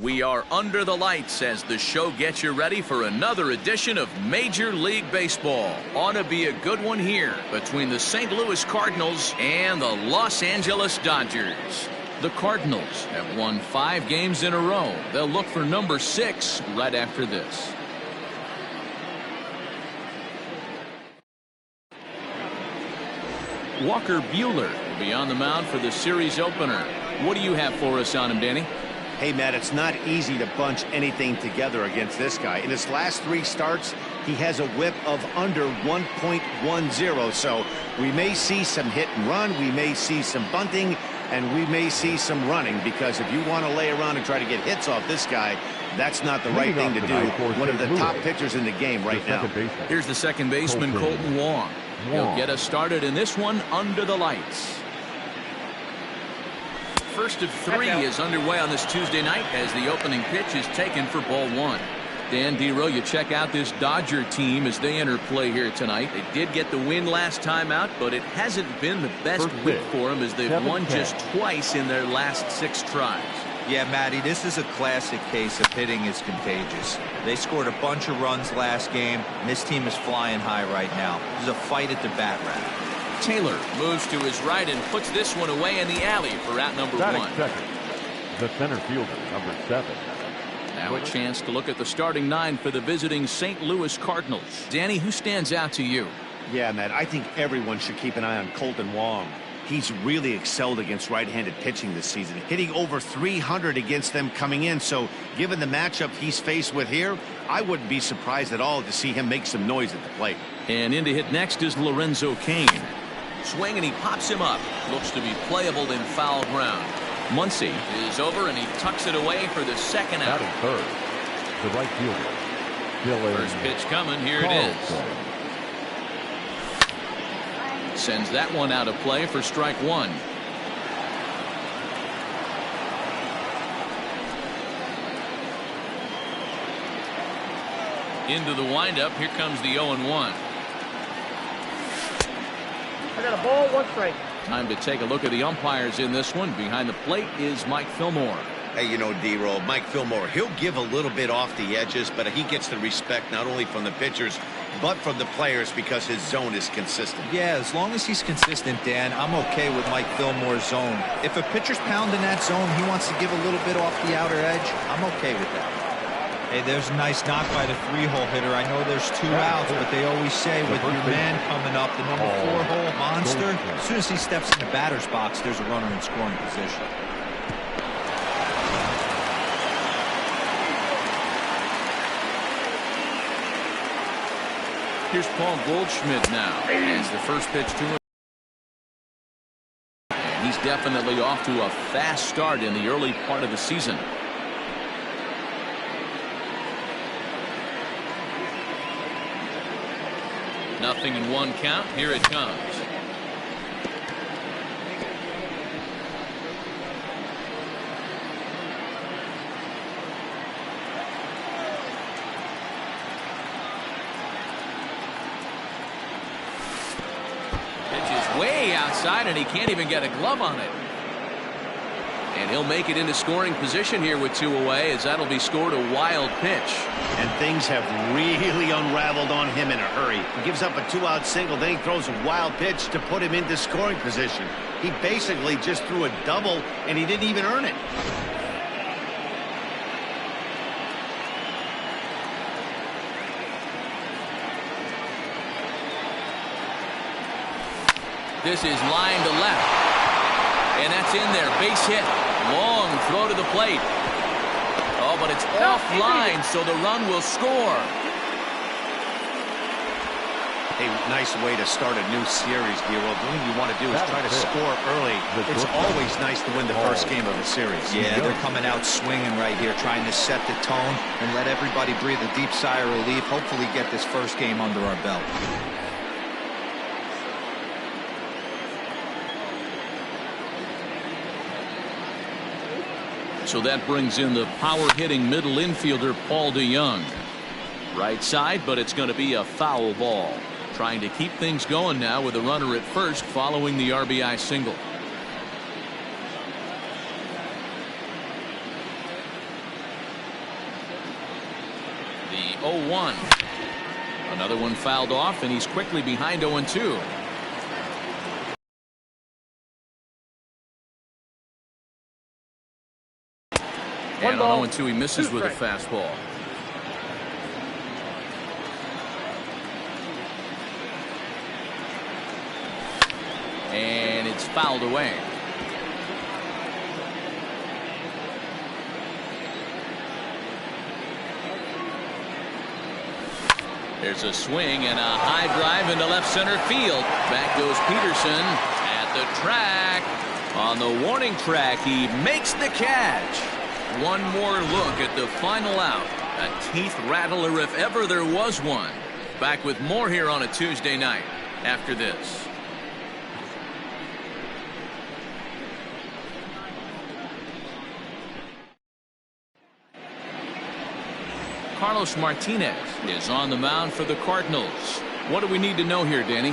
We are under the lights as the show gets you ready for another edition of Major League Baseball. Ought to be a good one here between the St. Louis Cardinals and the Los Angeles Dodgers. The Cardinals have won 5 games in a row. They'll look for number 6 right after this. Walker Buehler will be on the mound for the series opener. What do you have for us on him, Danny? Hey, Matt, it's not easy to bunch anything together against this guy. In his last 3 starts, he has a whip of under 1.10. So we may see some hit and run. We may see some bunting, and we may see some running, because if you want to lay around and try to get hits off this guy, that's not the right thing to do. One of the top pitchers in the game right now. Here's the second baseman, Colton Wong. He'll get us started in this one under the lights. First of 3 is underway on this Tuesday night as the opening pitch is taken for ball 1. Dan Dero, you check out this Dodger team as they enter play here tonight. They did get the win last time out, but it hasn't been the best week for them as they've won just twice in their last 6 tries. Yeah, Matty, this is a classic case of hitting is contagious. They scored a bunch of runs last game, and this team is flying high right now. There's a fight at the bat rack. Taylor moves to his right and puts this one away in the alley for out number 1. Second, the center fielder, number 7. Now a chance to look at the starting 9 for the visiting St. Louis Cardinals. Danny, who stands out to you? Yeah, Matt, I think everyone should keep an eye on Colton Wong. He's really excelled against right-handed pitching this season, hitting over 300 against them coming in. So given the matchup he's faced with here, I wouldn't be surprised at all to see him make some noise at the plate. And in to hit next is Lorenzo Cain. Swing, and he pops him up. Looks to be playable in foul ground. Muncy is over, and he tucks it away for the second out. Batting third, the right fielder, Dylan. First pitch coming. Here it is. Sends that one out of play for strike 1. Into the windup. Here comes the 0-1. I got a ball, 1 strike. Time to take a look at the umpires in this one. Behind the plate is Mike Fillmore. Hey, you know, D-Roll, Mike Fillmore, he'll give a little bit off the edges, but he gets the respect not only from the pitchers, but from the players because his zone is consistent. Yeah, as long as he's consistent, Dan, I'm okay with Mike Fillmore's zone. If a pitcher's pounding that zone, he wants to give a little bit off the outer edge, I'm okay with that. Hey, there's a nice knock by the 3-hole hitter. I know there's 2 outs, but they always say with your man coming up, the number 4-hole monster, as soon as he steps in the batter's box, there's a runner in scoring position. Here's Paul Goldschmidt now as the first pitch to him. And he's definitely off to a fast start in the early part of the season. Nothing in 1 count. Here it comes. Pitch is way outside, and he can't even get a glove on it. And he'll make it into scoring position here with 2 away, as that'll be scored a wild pitch. And things have really unraveled on him in a hurry. He gives up a 2-out single, then he throws a wild pitch to put him into scoring position. He basically just threw a double, and he didn't even earn it. This is line to left. And that's in there. Base hit. Long throw to the plate. Oh, but it's offline, so the run will score. A nice way to start a new series, D-Roll. The only thing you want to do is try to score early. It's always nice to win the first game of a series. Yeah, they're coming out swinging right here, trying to set the tone and let everybody breathe a deep sigh of relief. Hopefully get this first game under our belt. So that brings in the power-hitting middle infielder, Paul DeYoung. Right side, but it's going to be a foul ball. Trying to keep things going now with a runner at first following the RBI single. The 0-1. Another one fouled off, and he's quickly behind 0-2. And on 0-2, he misses with a fastball. And it's fouled away. There's a swing and a high drive into left center field. Back goes Peterson at the track. On the warning track, he makes the catch. One more look at the final out. A teeth rattler if ever there was one. Back with more here on a Tuesday night after this. Carlos Martinez is on the mound for the Cardinals. What do we need to know here, Danny?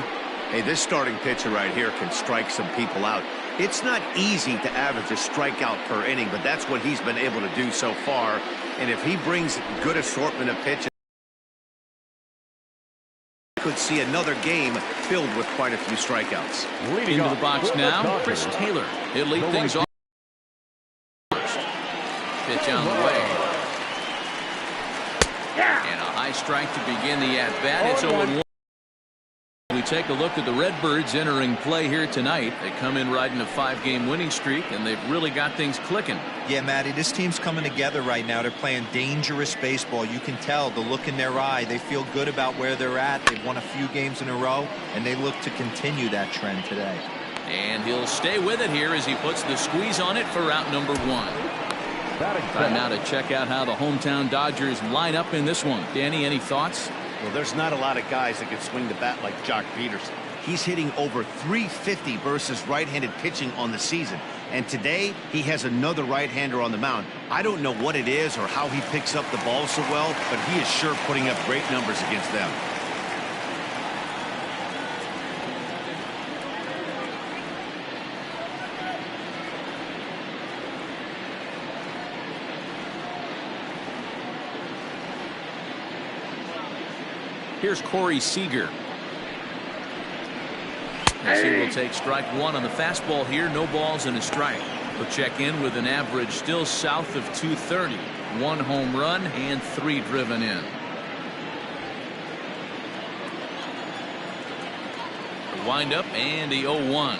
Hey, this starting pitcher right here can strike some people out. It's not easy to average a strikeout per inning, but that's what he's been able to do so far. And if he brings good assortment of pitches, could see another game filled with quite a few strikeouts. Leading into the box now, Chris Taylor. He'll lead things off. Pitch on the way. And a high strike to begin the at-bat. It's 0-1. We take a look at the Redbirds entering play here tonight. They come in riding a 5-game winning streak, and they've really got things clicking. Yeah, Matty, this team's coming together right now. They're playing dangerous baseball. You can tell the look in their eye. They feel good about where they're at. They've won a few games in a row, and they look to continue that trend today. And he'll stay with it here as he puts the squeeze on it for route number 1. Time now to check out how the hometown Dodgers line up in this one. Danny, any thoughts? Well, there's not a lot of guys that can swing the bat like Jock Peterson. He's hitting over .350 versus right-handed pitching on the season. And today, he has another right-hander on the mound. I don't know what it is or how he picks up the ball so well, but he is sure putting up great numbers against them. Here's Corey Seager. As he will take strike 1 on the fastball here. No balls and a strike. He'll check in with an average still south of .230. 1 home run and 3 driven in. The windup and the 0-1.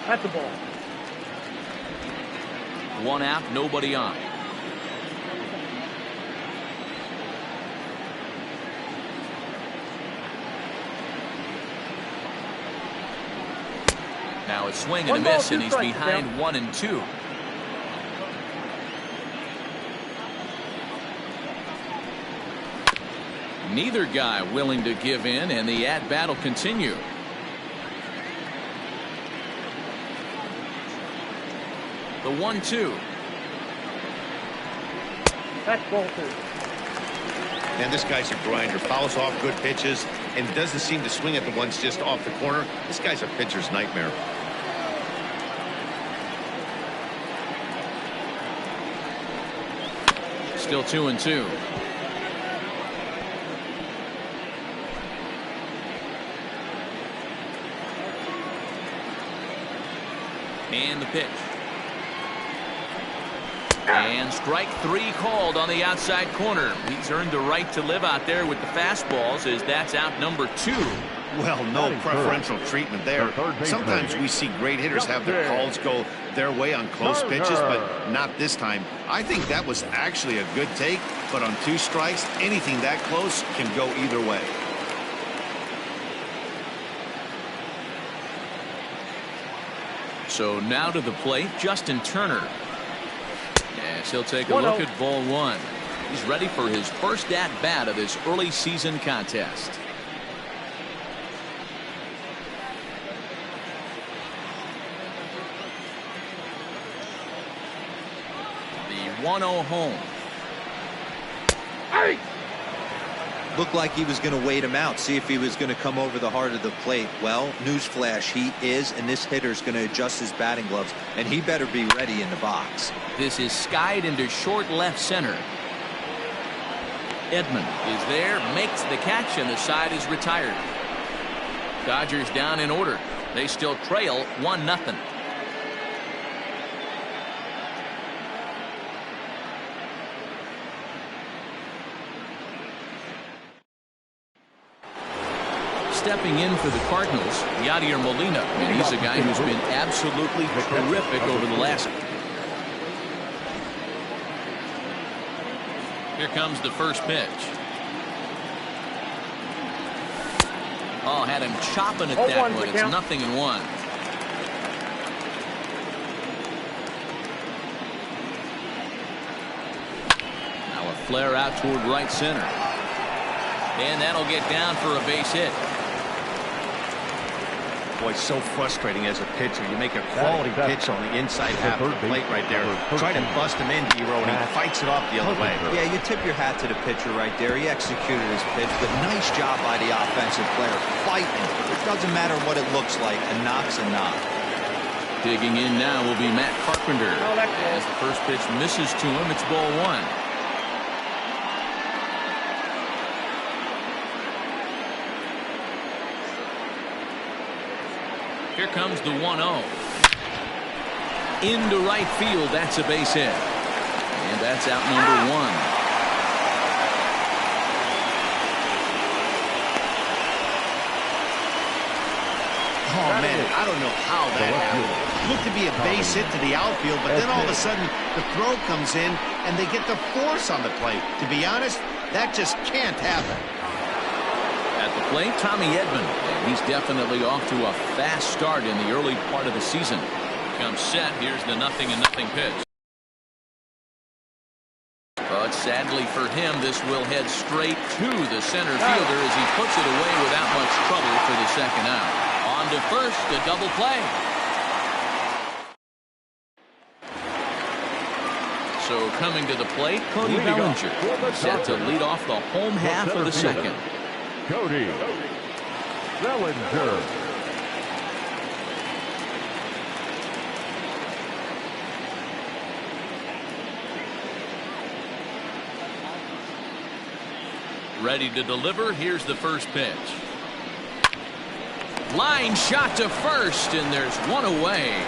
That's the ball. 1 out, nobody on. Now a swing and a miss, and he's behind 1-2. Neither guy willing to give in, and the at-bat will continue. The 1-2. That's ball 2. And this guy's a grinder. Fouls off good pitches and doesn't seem to swing at the ones just off the corner. This guy's a pitcher's nightmare. Still 2-2. And the pitch. And strike 3 called on the outside corner. He's earned the right to live out there with the fastballs, as that's out number 2. Well, no preferential treatment there. Sometimes we see great hitters have their calls go their way on close pitches, but not this time. I think that was actually a good take, but on 2 strikes, anything that close can go either way. So now to the plate, Justin Turner. As he'll take a look at ball 1. He's ready for his first at-bat of this early season contest. The 1-0 home. Hey! Looked like he was going to wait him out, see if he was going to come over the heart of the plate. Well, newsflash, he is, and this hitter's going to adjust his batting gloves, and he better be ready in the box. This is skied into short left center. Edman is there, makes the catch, and the side is retired. Dodgers down in order. They still trail 1-0. Stepping in for the Cardinals, Yadier Molina, and he's a guy who's been absolutely terrific over the last. Here comes the first pitch. Oh, had him chopping at that one. It's 0-1. Now a flare out toward right center. And that'll get down for a base hit. Boy, it's so frustrating as a pitcher. You make a quality pitch on the inside half of the plate right there. Try to bust him in, Hero, and he fights it off the other way. Yeah, you tip your hat to the pitcher right there. He executed his pitch, but nice job by the offensive player fighting. It doesn't matter what it looks like. A knock's a knock. Digging in now will be Matt Carpenter. As the first pitch misses to him, it's ball 1. Here comes the 1-0. Into right field. That's a base hit. And that's out number 1. Oh, man, I don't know how that happened. Looked to be a base hit to the outfield, but then all of a sudden the throw comes in and they get the force on the plate. To be honest, that just can't happen. At the plate, Tommy Edman. He's definitely off to a fast start in the early part of the season. Comes set. Here's the 0-0 pitch. But sadly for him, this will head straight to the center fielder as he puts it away without much trouble for the second out. On to first, a double play. So coming to the plate, Cody Bellinger set to lead off the home half of the second. Cody Bellinger. Ready to deliver. Here's the first pitch. Line shot to first, and there's one away.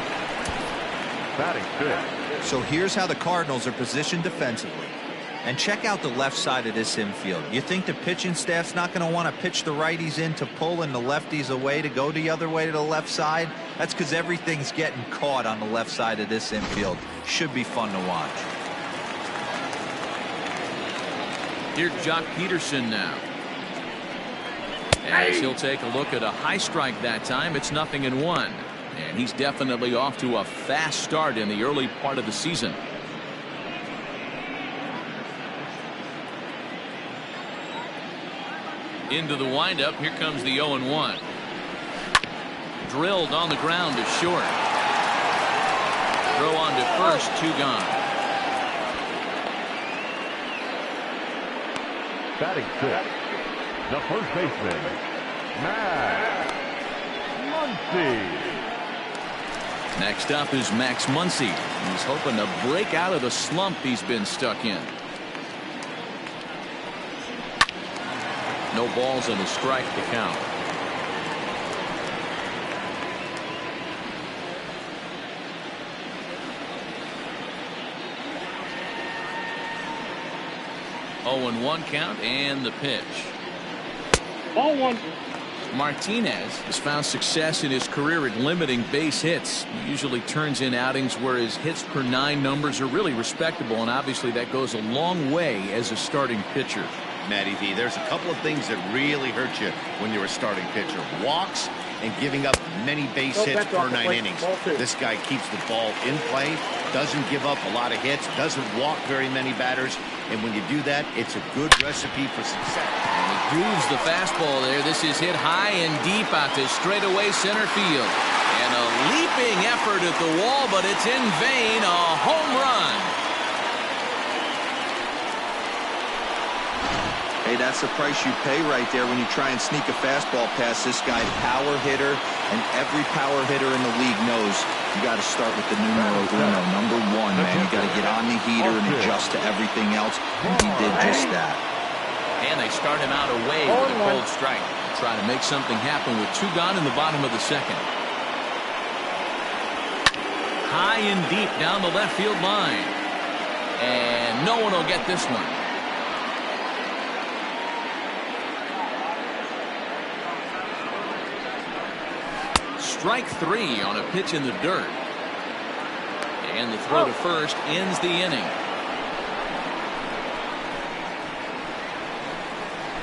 Batting fifth. So here's how the Cardinals are positioned defensively. And check out the left side of this infield. You think the pitching staff's not going to want to pitch the righties in to pull and the lefties away to go the other way to the left side? That's because everything's getting caught on the left side of this infield. Should be fun to watch. Here's Jock Peterson now. As he'll take a look at a high strike that time, it's 0-1. And he's definitely off to a fast start in the early part of the season. Into the windup. Here comes the 0-1. Drilled on the ground to short. Throw on to first, 2 gone. Batting fifth, the first baseman, Max Muncy. Next up is Max Muncy. He's hoping to break out of the slump he's been stuck in. No balls and a strike to count. Oh, and 1 count and the pitch. Ball 1. Martinez has found success in his career at limiting base hits. He usually turns in outings where his hits per 9 numbers are really respectable, and obviously that goes a long way as a starting pitcher. Matty V, there's a couple of things that really hurt you when you're a starting pitcher. Walks and giving up many base hits per 9 innings. This guy keeps the ball in play, doesn't give up a lot of hits, doesn't walk very many batters, and when you do that, it's a good recipe for success. And he grooves the fastball there. This is hit high and deep out to straightaway center field. And a leaping effort at the wall, but it's in vain. A home run. Hey, that's the price you pay right there when you try and sneak a fastball past this guy. Power hitter, and every power hitter in the league knows you got to start with the numero uno, number 1, man. You got to get on the heater and adjust to everything else, and he did just that. And they start him out away with a cold strike. Trying to make something happen with 2 gone in the bottom of the second. High and deep down the left field line. And no one will get this one. Strike 3 on a pitch in the dirt. And the throw to first ends the inning.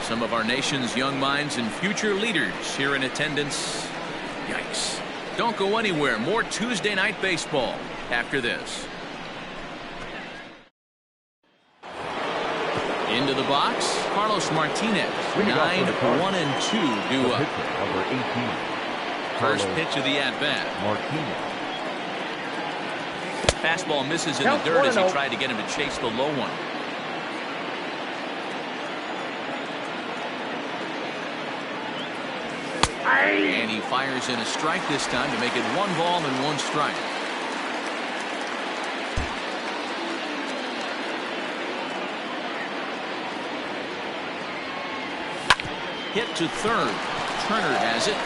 Some of our nation's young minds and future leaders here in attendance. Yikes. Don't go anywhere. More Tuesday Night Baseball after this. Into the box, Carlos Martinez. 9-1-2 due up. Number 18. First pitch of the at-bat. Martinez. Fastball misses in the dirt as he tried to get him to chase the low one. And he fires in a strike this time to make it 1 ball and 1 strike. Hit to third. Turner has it.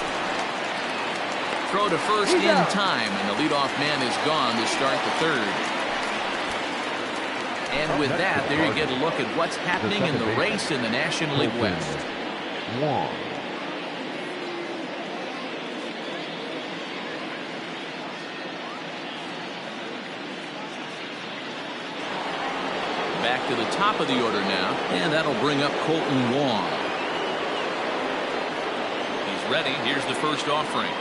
Throw to first in time, and the leadoff man is gone to start the third. And with that, there you get a look at what's happening in the race in the National League West. Back to the top of the order now, and that'll bring up Colton Wong. He's ready. Here's the first offering.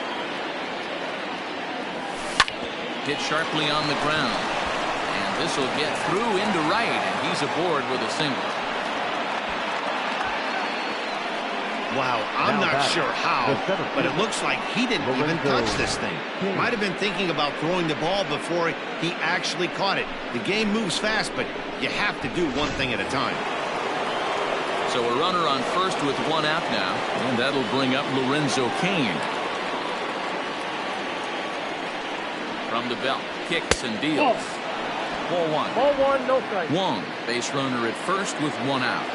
Hit sharply on the ground. And this will get through into right, and he's aboard with a single. Wow, I'm not sure how, but it looks like he didn't even touch this thing. Might have been thinking about throwing the ball before he actually caught it. The game moves fast, but you have to do one thing at a time. So a runner on first with 1 out now, and that'll bring up Lorenzo Cain. From the belt, kicks and deals. Ball 1. Ball 1, no strike. Wong, base runner at first with 1 out.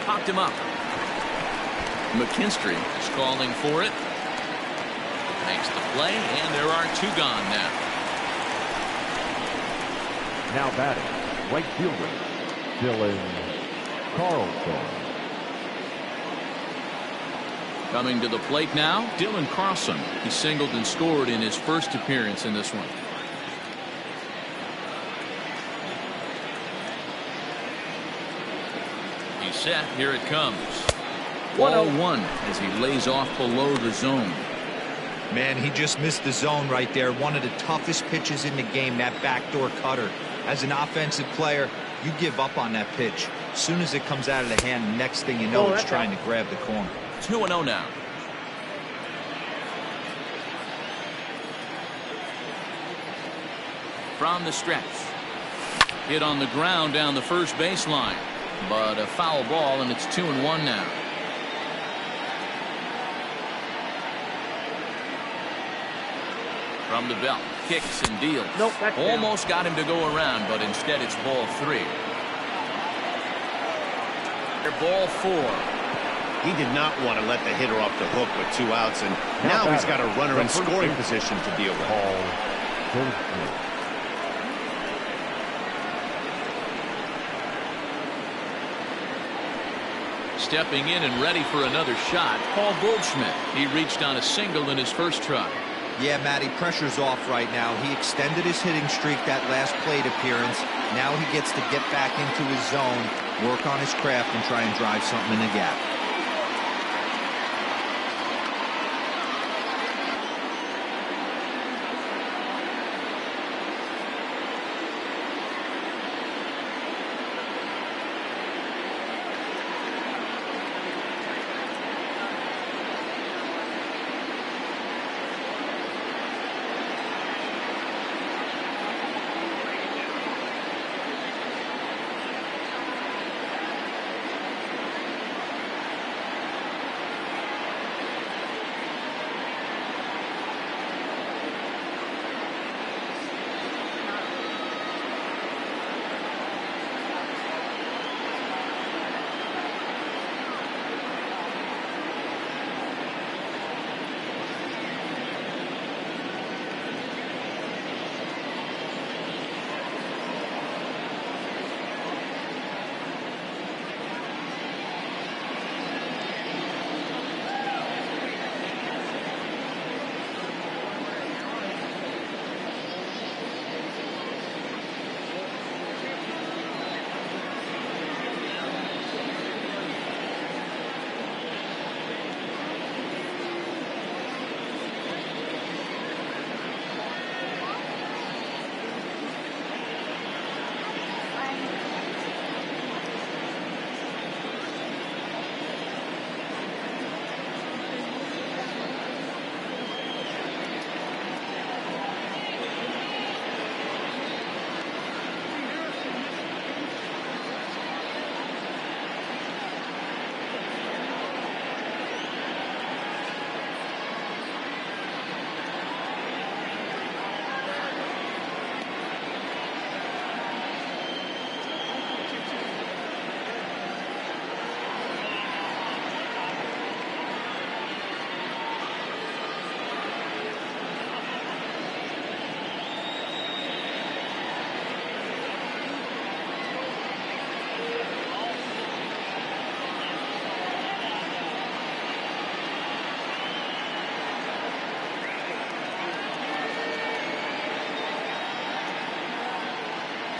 Popped him up. McKinstry is calling for it. Makes the play, and there are 2 gone now. Now batting, right fielder, Dylan Carlson. Coming to the plate now, Dylan Carlson. He singled and scored in his first appearance in this one. He's set. Here it comes. Ball 1 as he lays off below the zone. Man, he just missed the zone right there. One of the toughest pitches in the game, that backdoor cutter. As an offensive player, you give up on that pitch. As soon as it comes out of the hand, next thing you know, it's trying to grab the corner. 2-0 now. From the stretch. Hit on the ground down the first baseline. But a foul ball, and it's 2-1 now. From the belt, kicks and deals. Nope, almost got him to go around, but instead it's ball 3. Ball 4. He did not want to let the hitter off the hook with 2 outs, and now he's got a runner in scoring position to deal with. Stepping in and ready for another shot, Paul Goldschmidt. He reached on a single in his first try. Yeah, Matty, pressure's off right now. He extended his hitting streak that last plate appearance. Now he gets to get back into his zone, work on his craft, and try and drive something in the gap.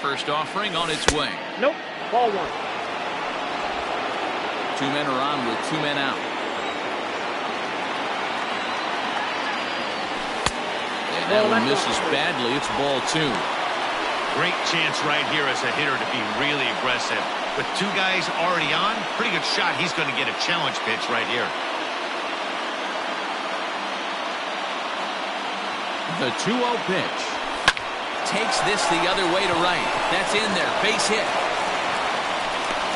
first offering on its way. Nope. Ball one. 2 men are on with 2 men out. And that one misses badly. It's ball 2. Great chance right here as a hitter to be really aggressive. With 2 guys already on, pretty good shot. He's going to get a challenge pitch right here. The 2-0 pitch. Takes this the other way to right. That's in there. Base hit.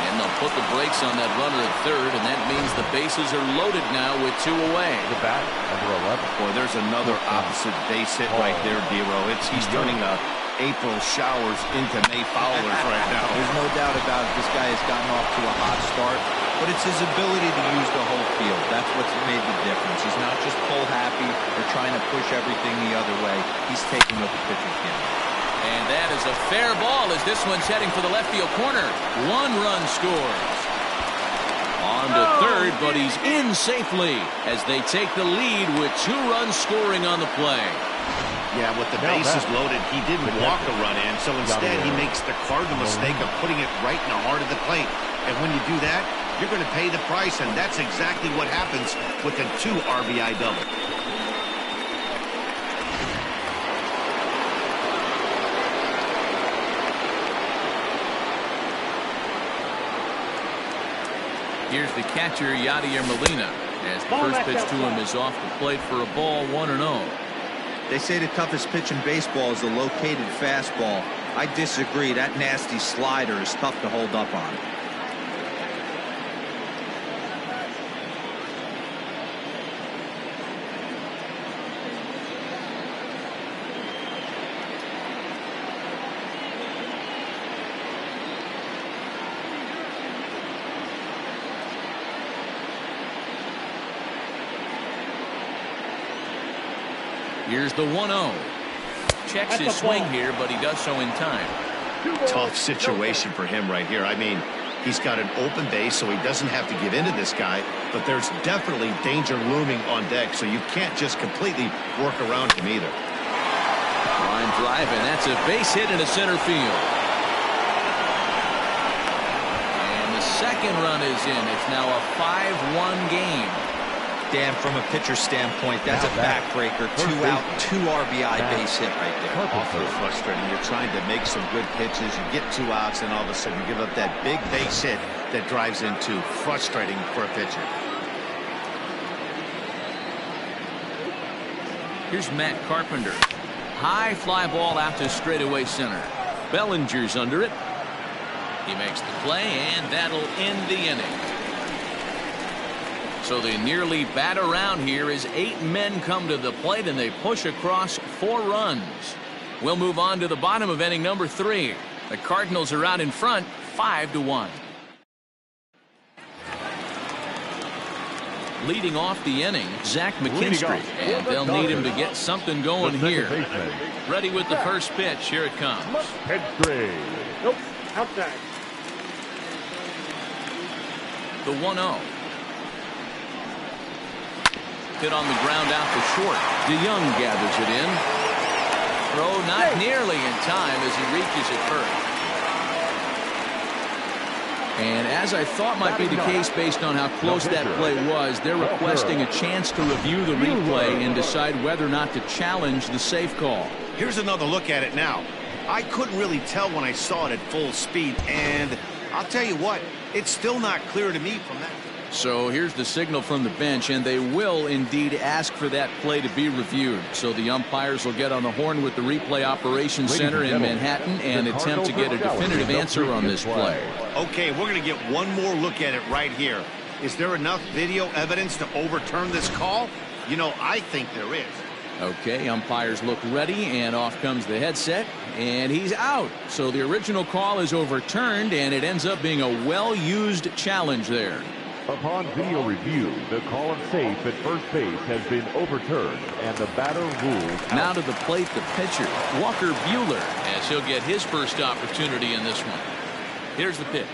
And they'll put the brakes on that runner at third, and that means the bases are loaded now with 2 away. The bat, number 11. Boy, there's another opposite base hit right there, Dero. He's turning April showers into May foulers right now. There's no doubt about it. This guy has gotten off to a hot start, but it's his ability to use the whole field. That's what's made the difference. He's not just pull happy or trying to push everything the other way. He's taking what the pitcher's giving. And that is a fair ball as this one's heading for the left field corner. 1 run scores. On to third, but he's in safely as they take the lead with 2 runs scoring on the play. Yeah, with the bases loaded, he didn't walk a run in, so instead he makes the cardinal mistake of putting it right in the heart of the plate. And when you do that, you're going to pay the price, and that's exactly what happens with a 2 RBI double. Here's the catcher, Yadier Molina, as the first pitch to him is off the plate for a ball 1-0. They say the toughest pitch in baseball is a located fastball. I disagree. That nasty slider is tough to hold up on. Here's the 1-0. Checks his swing here, but he does so in time. Tough situation for him right here. I mean, he's got an open base, so he doesn't have to get into this guy, but there's definitely danger looming on deck, so you can't just completely work around him either. Line drive, and that's a base hit into center field. And the second run is in. It's now a 5-1 game. Dan, from a pitcher standpoint, that's a backbreaker. 2 out, 2 RBI base hit right there. Awfully frustrating. You're trying to make some good pitches. You get 2 outs, and all of a sudden you give up that big base hit that drives in 2. Frustrating for a pitcher. Here's Matt Carpenter. High fly ball out to straightaway center. Bellinger's under it. He makes the play, and that'll end the inning. So they nearly bat around here as 8 men come to the plate and they push across 4 runs. We'll move on to the bottom of inning number 3. The Cardinals are out in front 5-1. Leading off the inning, Zach McKinstry, and they'll need him to get something going here. Ready with the first pitch. Here it comes. Nope. Outside. The 1-0. Hit on the ground out to short. DeYoung gathers it in. Throw not nearly in time as he reaches it first. And as I thought might be the case based on how close that play was, they're requesting a chance to review the replay and decide whether or not to challenge the safe call. Here's another look at it now. I couldn't really tell when I saw it at full speed, and I'll tell you what, it's still not clear to me from that. So here's the signal from the bench, and they will indeed ask for that play to be reviewed. So the umpires will get on the horn with the replay operations center in Manhattan and attempt to get a definitive answer on this play. Okay, we're going to get one more look at it right here. Is there enough video evidence to overturn this call? You know, I think there is. Okay, umpires look ready, and off comes the headset, and he's out. So the original call is overturned, and it ends up being a well-used challenge there. Upon video review, the call of safe at first base has been overturned, and the batter rules out. Now to the plate, the pitcher, Walker Buehler, as he'll get his first opportunity in this one. Here's the pitch.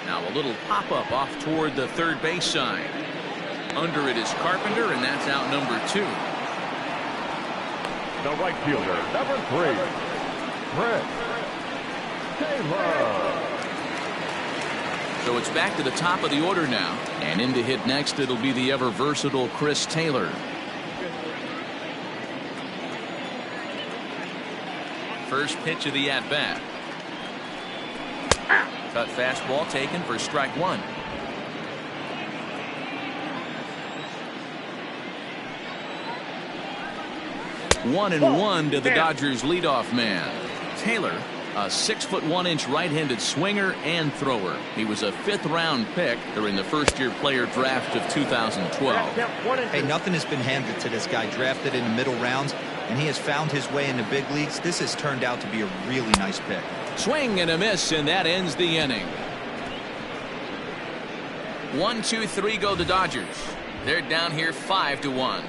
Now a little pop-up off toward the third base side. Under it is Carpenter, and that's out number 2. The right fielder, number 3. Chris Taylor. So it's back to the top of the order now. And in to hit next, it'll be the ever-versatile Chris Taylor. First pitch of the at-bat. Cut fastball taken for strike one. 1-1 to the Dodgers leadoff man. Taylor, a 6'1" right-handed swinger and thrower. He was a 5th-round pick during the first-year player draft of 2012. Hey, nothing has been handed to this guy. Drafted in the middle rounds, and he has found his way in the big leagues. This has turned out to be a really nice pick. Swing and a miss, and that ends the inning. 1-2-3 go the Dodgers. They're down here 5-1.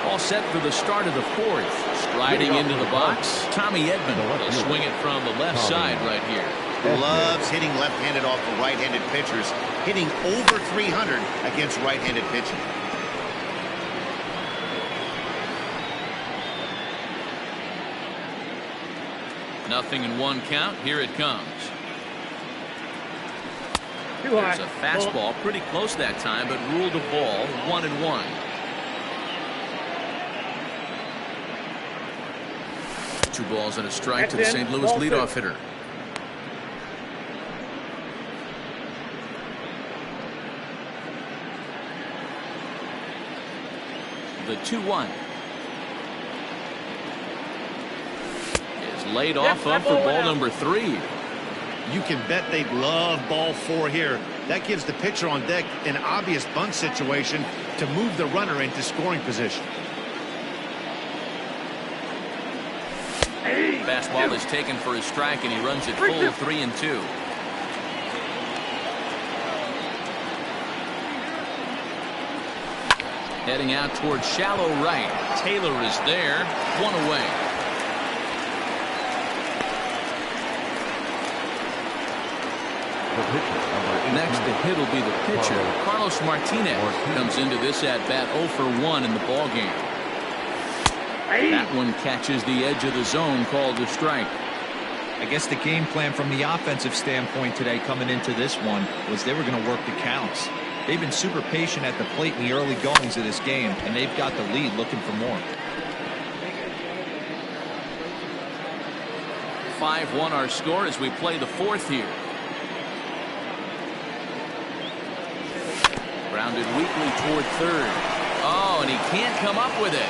All set for the start of the fourth. Striding into the box, Tommy Edman will swing it from the left side right here. Loves hitting left-handed off the right-handed pitchers, hitting over 300 against right-handed pitching. Nothing in one count. Here it comes. There's a fastball pretty close that time, but ruled a ball. 1-1. Two balls and a strike to the St. Louis leadoff hitter. The 2-1 is laid off up for ball number 3. You can bet they'd love ball 4 here. That gives the pitcher on deck an obvious bunt situation to move the runner into scoring position. Fastball is taken for a strike, and he runs it full 3-2. Heading out towards shallow right. Taylor is there. 1 away. Next to hit will be the pitcher. Carlos Martinez comes into this at-bat 0 for 1 in the ballgame. That one catches the edge of the zone, called a strike. I guess the game plan from the offensive standpoint today coming into this one was they were going to work the counts. They've been super patient at the plate in the early goings of this game, and they've got the lead looking for more. 5-1 our score as we play the fourth here. Grounded weakly toward third. Oh, and he can't come up with it.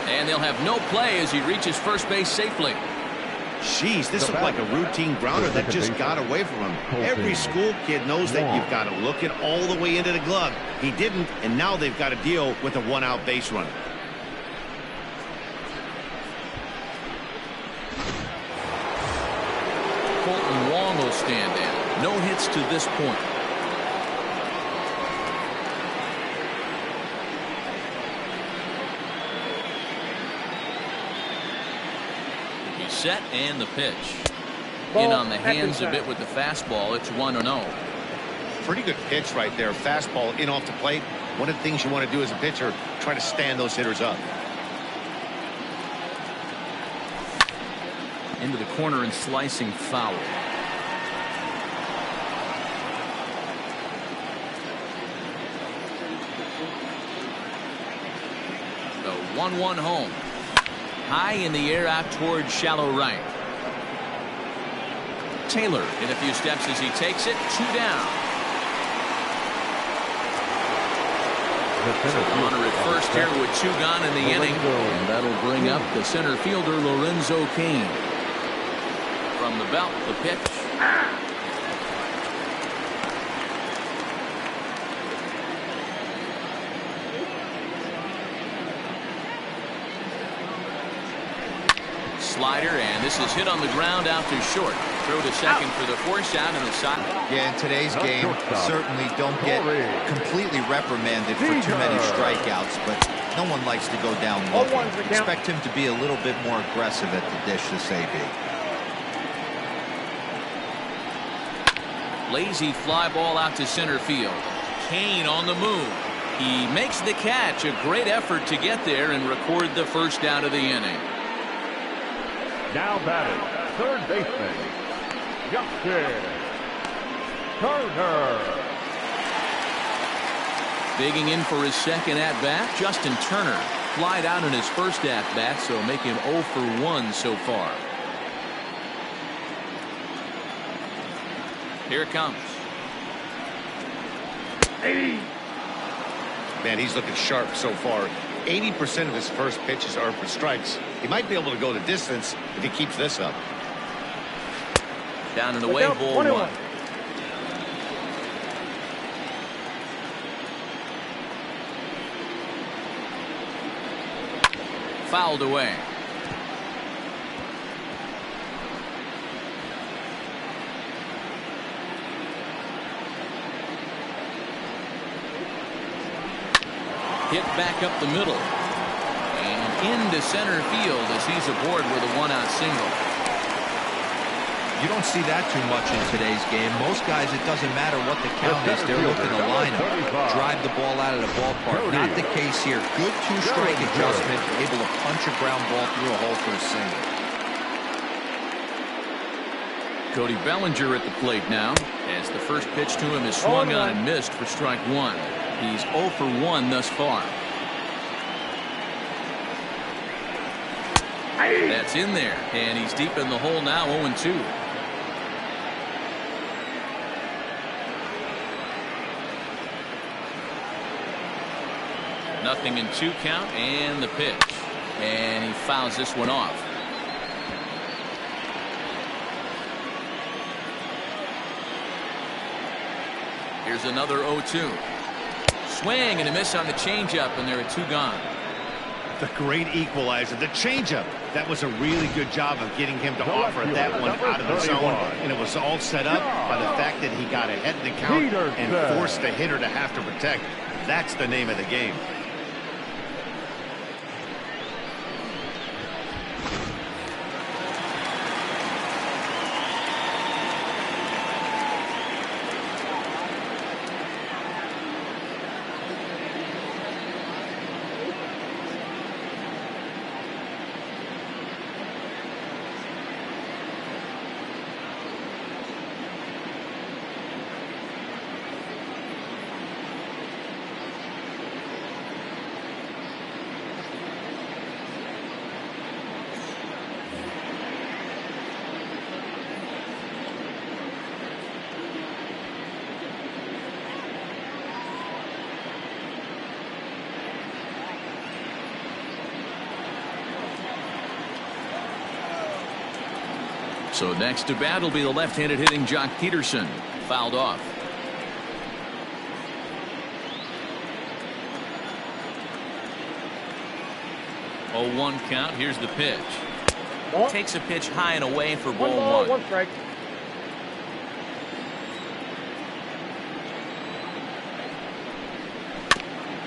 And they'll have no play as he reaches first base safely. Jeez, this looked like a routine grounder that just got away from him. Every school kid knows that you've got to look it all the way into the glove. He didn't, and now they've got to deal with a 1-out base runner. Colton Wong will stand in. No hits to this point. Set and the pitch. In on the hands a bit with the fastball. It's 1-0. Pretty good pitch right there. Fastball in off the plate. One of the things you want to do as a pitcher, try to stand those hitters up. Into the corner and slicing foul. The 1-1 home. High in the air out towards shallow right. Taylor in a few steps as he takes it. 2 down. So the runner at first here with 2 gone in the inning. And that'll bring up the center fielder Lorenzo Cain. From the belt, the pitch. Slider, and this is hit on the ground out to short. Throw to second for the force out in the side. Yeah, in today's game, certainly don't get completely reprimanded for too many strikeouts, but no one likes to go down looking. Expect him to be a little bit more aggressive at the dish this AB. Lazy fly ball out to center field. Kane on the move. He makes the catch. A great effort to get there and record the first down of the inning. Now batting, third baseman, Justin Turner. Digging in for his second at-bat, Justin Turner. Flied out in his first at-bat, so make him 0 for 1 so far. Here it comes. 80. Man, he's looking sharp so far. 80% of his first pitches are for strikes. He might be able to go the distance if he keeps this up. Down and away, ball 1. Fouled away. Hit back up the middle. And into center field as he's aboard with a one-out single. You don't see that too much in today's game. Most guys, it doesn't matter what the count is. They're looking to line up, drive the ball out of the ballpark. Not the case here. Good two-strike adjustment, able to punch a ground ball through a hole for a single. Cody Bellinger at the plate now, as the first pitch to him is swung on and missed for strike 1. He's 0 for 1 thus far. That's in there, and he's deep in the hole now, 0-2. Nothing in 2 count, and the pitch. And he fouls this one off. Here's another 0-2. Swing and a miss on the changeup, and there are 2 gone. The great equalizer, the changeup. That was a really good job of getting him to offer that one out of the zone, and it was all set up by the fact that he got ahead in the count and forced the hitter to have to protect. That's the name of the game. So next to bat will be the left-handed hitting Jock Peterson. Fouled off. Oh, 1 count. Here's the pitch. Takes a pitch high and away for ball 1. 1 strike.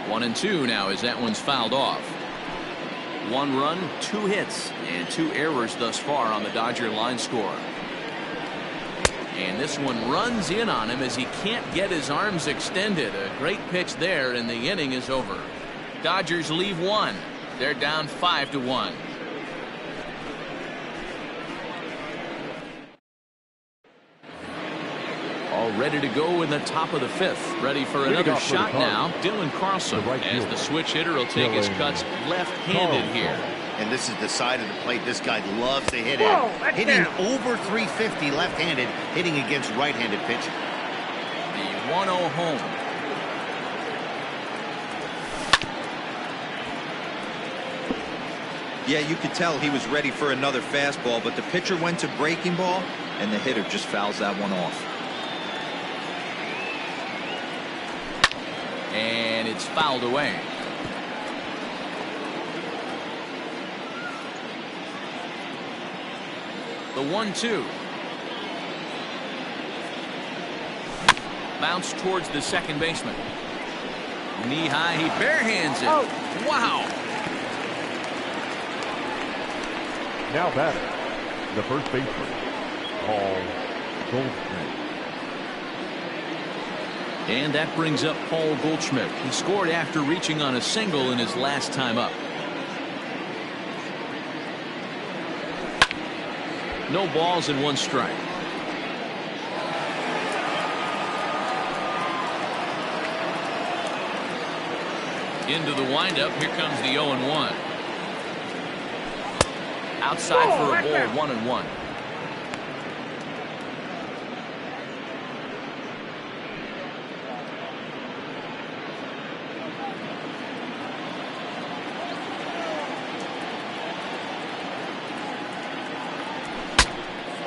One and 2 now as that one's fouled off. 1 run, 2 hits, and 2 errors thus far on the Dodger line score. And this one runs in on him as he can't get his arms extended. A great pitch there, and the inning is over. Dodgers leave 1. They're down 5-1. All ready to go in the top of the 5th. Ready for another shot now. Dylan Carlson, as the switch hitter will take his cuts left-handed here. And this is the side of the plate this guy loves to hit at. Hitting over 350 left-handed, hitting against right-handed pitching. The 1-0 home. Yeah, you could tell he was ready for another fastball, but the pitcher went to breaking ball, and the hitter just fouls that one off. And it's fouled away. The 1-2. Bounce towards the second baseman. Knee high, he barehands it. Oh. Wow. Now batting, the first baseman, Paul Goldschmidt. And that brings up Paul Goldschmidt. He scored after reaching on a single in his last time up. No balls and 1 strike. Into the windup. Here comes the 0-1. Outside for a ball, 1-1.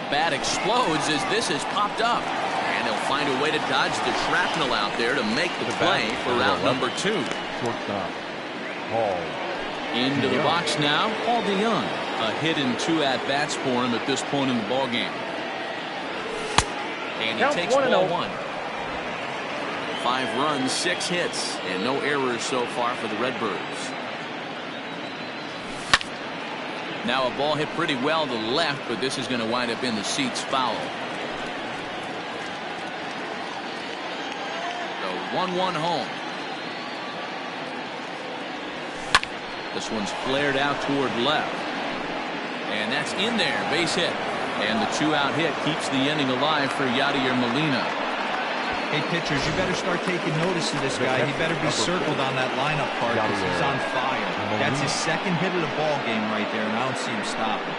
Bat explodes as this has popped up. And he'll find a way to dodge the shrapnel out there to make the play for out number 2. Shortstop, Paul. Into the box now, Paul DeYoung. A hit and 2 at-bats for him at this point in the ballgame. And he takes ball 1. 5 runs, 6 hits, and no errors so far for the Redbirds. Now a ball hit pretty well to the left, but this is going to wind up in the seats foul. The 1-1 home. This one's flared out toward left. And that's in there, base hit. And the 2-out hit keeps the inning alive for Yadier Molina. Hey, pitchers, you better start taking notice of this guy. He better be circled on that lineup card because he's on fire. That's his 2nd hit of the ball game right there, and I don't see him stopping.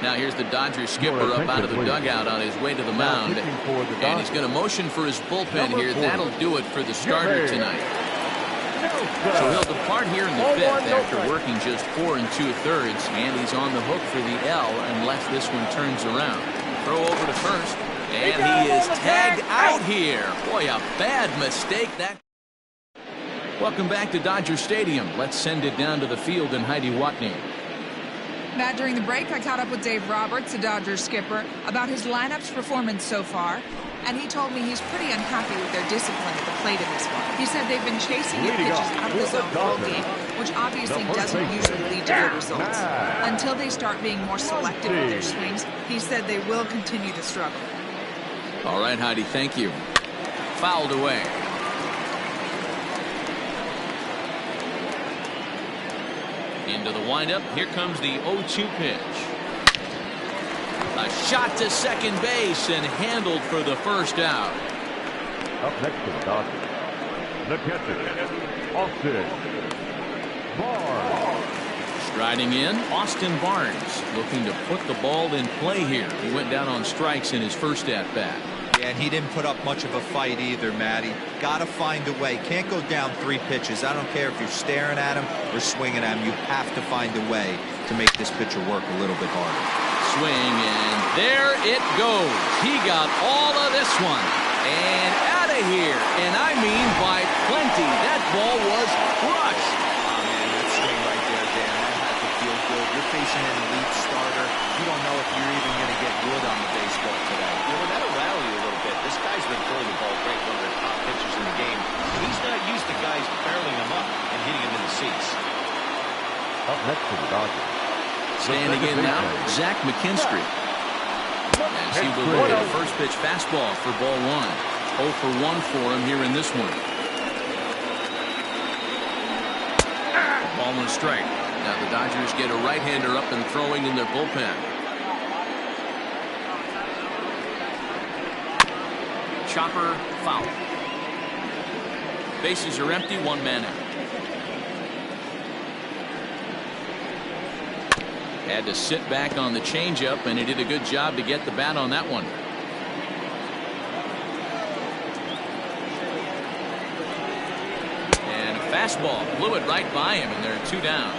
Now here's the Dodgers skipper up out of the dugout on his way to the mound. And he's going to motion for his bullpen here. That'll do it for the starter tonight. So he'll depart here in the 5th after working just 4 2/3, and he's on the hook for the L unless this one turns around. Throw over to first, and he is tagged out here. Boy, a bad mistake that. Welcome back to Dodger Stadium. Let's send it down to the field and Heidi Watney. Matt, during the break, I caught up with Dave Roberts, the Dodgers skipper, about his lineup's performance so far. And he told me he's pretty unhappy with their discipline at the plate in this one. He said they've been chasing the pitches out of the zone all game, which obviously doesn't usually lead to good results. Until they start being more selective with their swings, he said they will continue to struggle. All right, Heidi, thank you. Fouled away. Into the windup. Here comes the 0-2 pitch. A shot to second base and handled for the first out. Up next to the Dodgers, the catcher, Austin Barnes. Striding in, Austin Barnes looking to put the ball in play here. He went down on strikes in his first at-bat. Yeah, and he didn't put up much of a fight either, Matty. Got to find a way. Can't go down 3 pitches. I don't care if you're staring at him or swinging at him. You have to find a way to make this pitcher work a little bit harder. Swing, and there it goes. He got all of this one. And out of here. And I mean by plenty. That ball was crushed. Oh, man, that swing right there, Dan. That had to feel good. You're facing an elite starter. You don't know if you're even going to get good on the baseball today. You know, that'll rattle you a little bit. This guy's been throwing the ball great, one of the top pitchers in the game. He's not used to guys barreling him up and hitting him in the seats. Up next to the Dodgers, standing in now, Zach McKinstry. As he will look at a first pitch fastball for ball 1. 0 for 1 for him here in this one. Ball and strike. Now the Dodgers get a right-hander up and throwing in their bullpen. Chopper foul. Bases are empty, 1 man out. Had to sit back on the changeup, and he did a good job to get the bat on that one. And a fastball blew it right by him, and there are 2 down.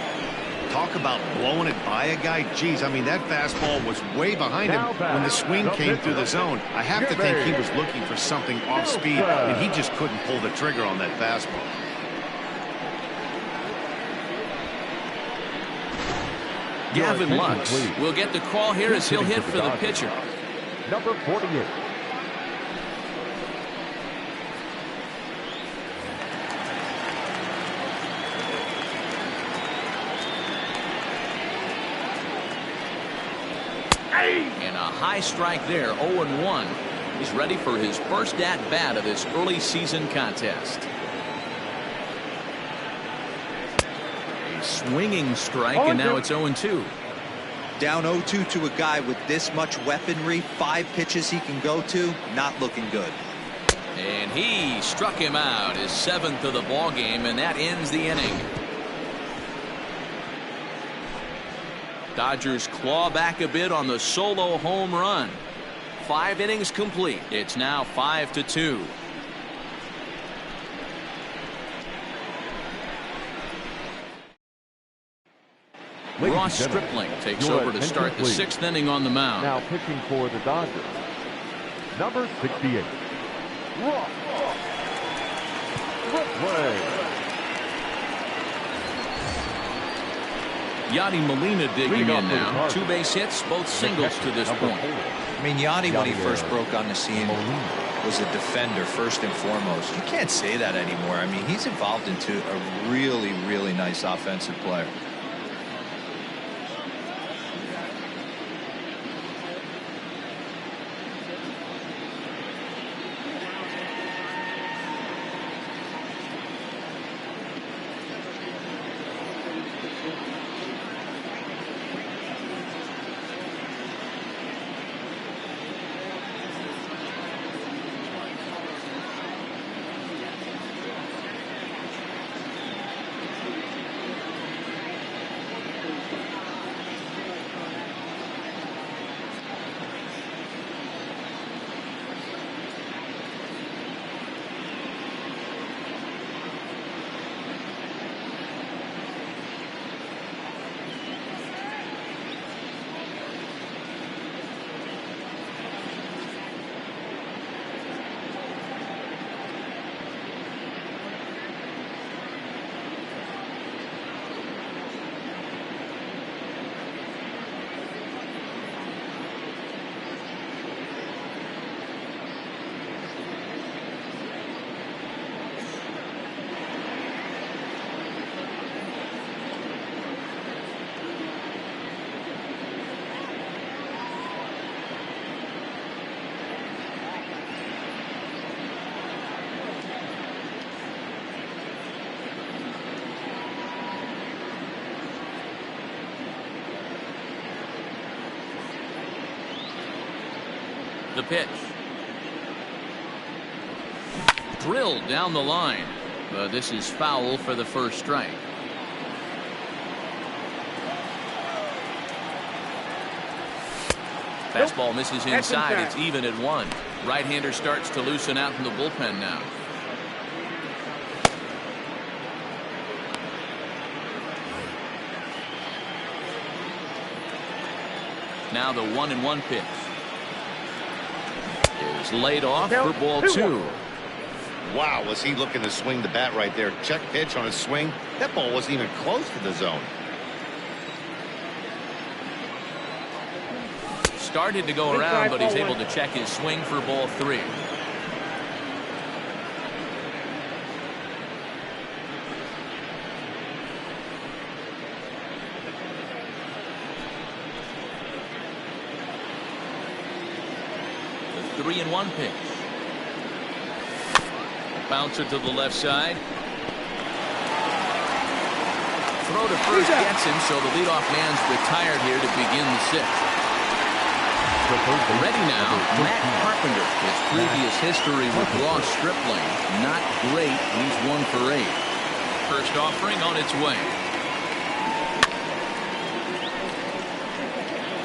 Talk about blowing it by a guy. Geez, I mean, that fastball was way behind him when the swing came through the zone. I have to think he was looking for something off speed, and he just couldn't pull the trigger on that fastball. Gavin Lux will get the call here as he'll hit for the pitcher. Number 48. And a high strike there, 0-1. He's ready for his first at-bat of this early season contest. A swinging strike, and now it's 0-2. Down 0-2 to a guy with this much weaponry, 5 pitches he can go to, not looking good. And he struck him out, his 7th of the ball game, and that ends the inning. Dodgers claw back a bit on the solo home run. 5 innings complete. It's now 5-2. Ross Stripling takes over to start the 6th inning on the mound. Now pitching for the Dodgers, number 68, Ross Stripling. Yadi Molina digging in now. 2 base hits, both singles to this point. I mean, Yadi, when he first broke on the scene, was a defender first and foremost. You can't say that anymore. I mean, he's evolved into a really, really nice offensive player. The pitch. Drilled down the line. But this is foul for the first strike. Fastball misses inside. It's even at 1. Right-hander starts to loosen out in the bullpen now. Now the 1-1 pitch is laid off for ball 2. Wow, was he looking to swing the bat right there. Check pitch on his swing. That ball wasn't even close to the zone. Started to go around, but he's able to check his swing for ball 3. The 3-1 pitch. Bouncer to the left side. Throw to first gets him, so the leadoff man's retired here to begin the 6th. Ready now, Matt Carpenter. His previous history with Ross Stripling, not great. He's 1 for 8. First offering on its way.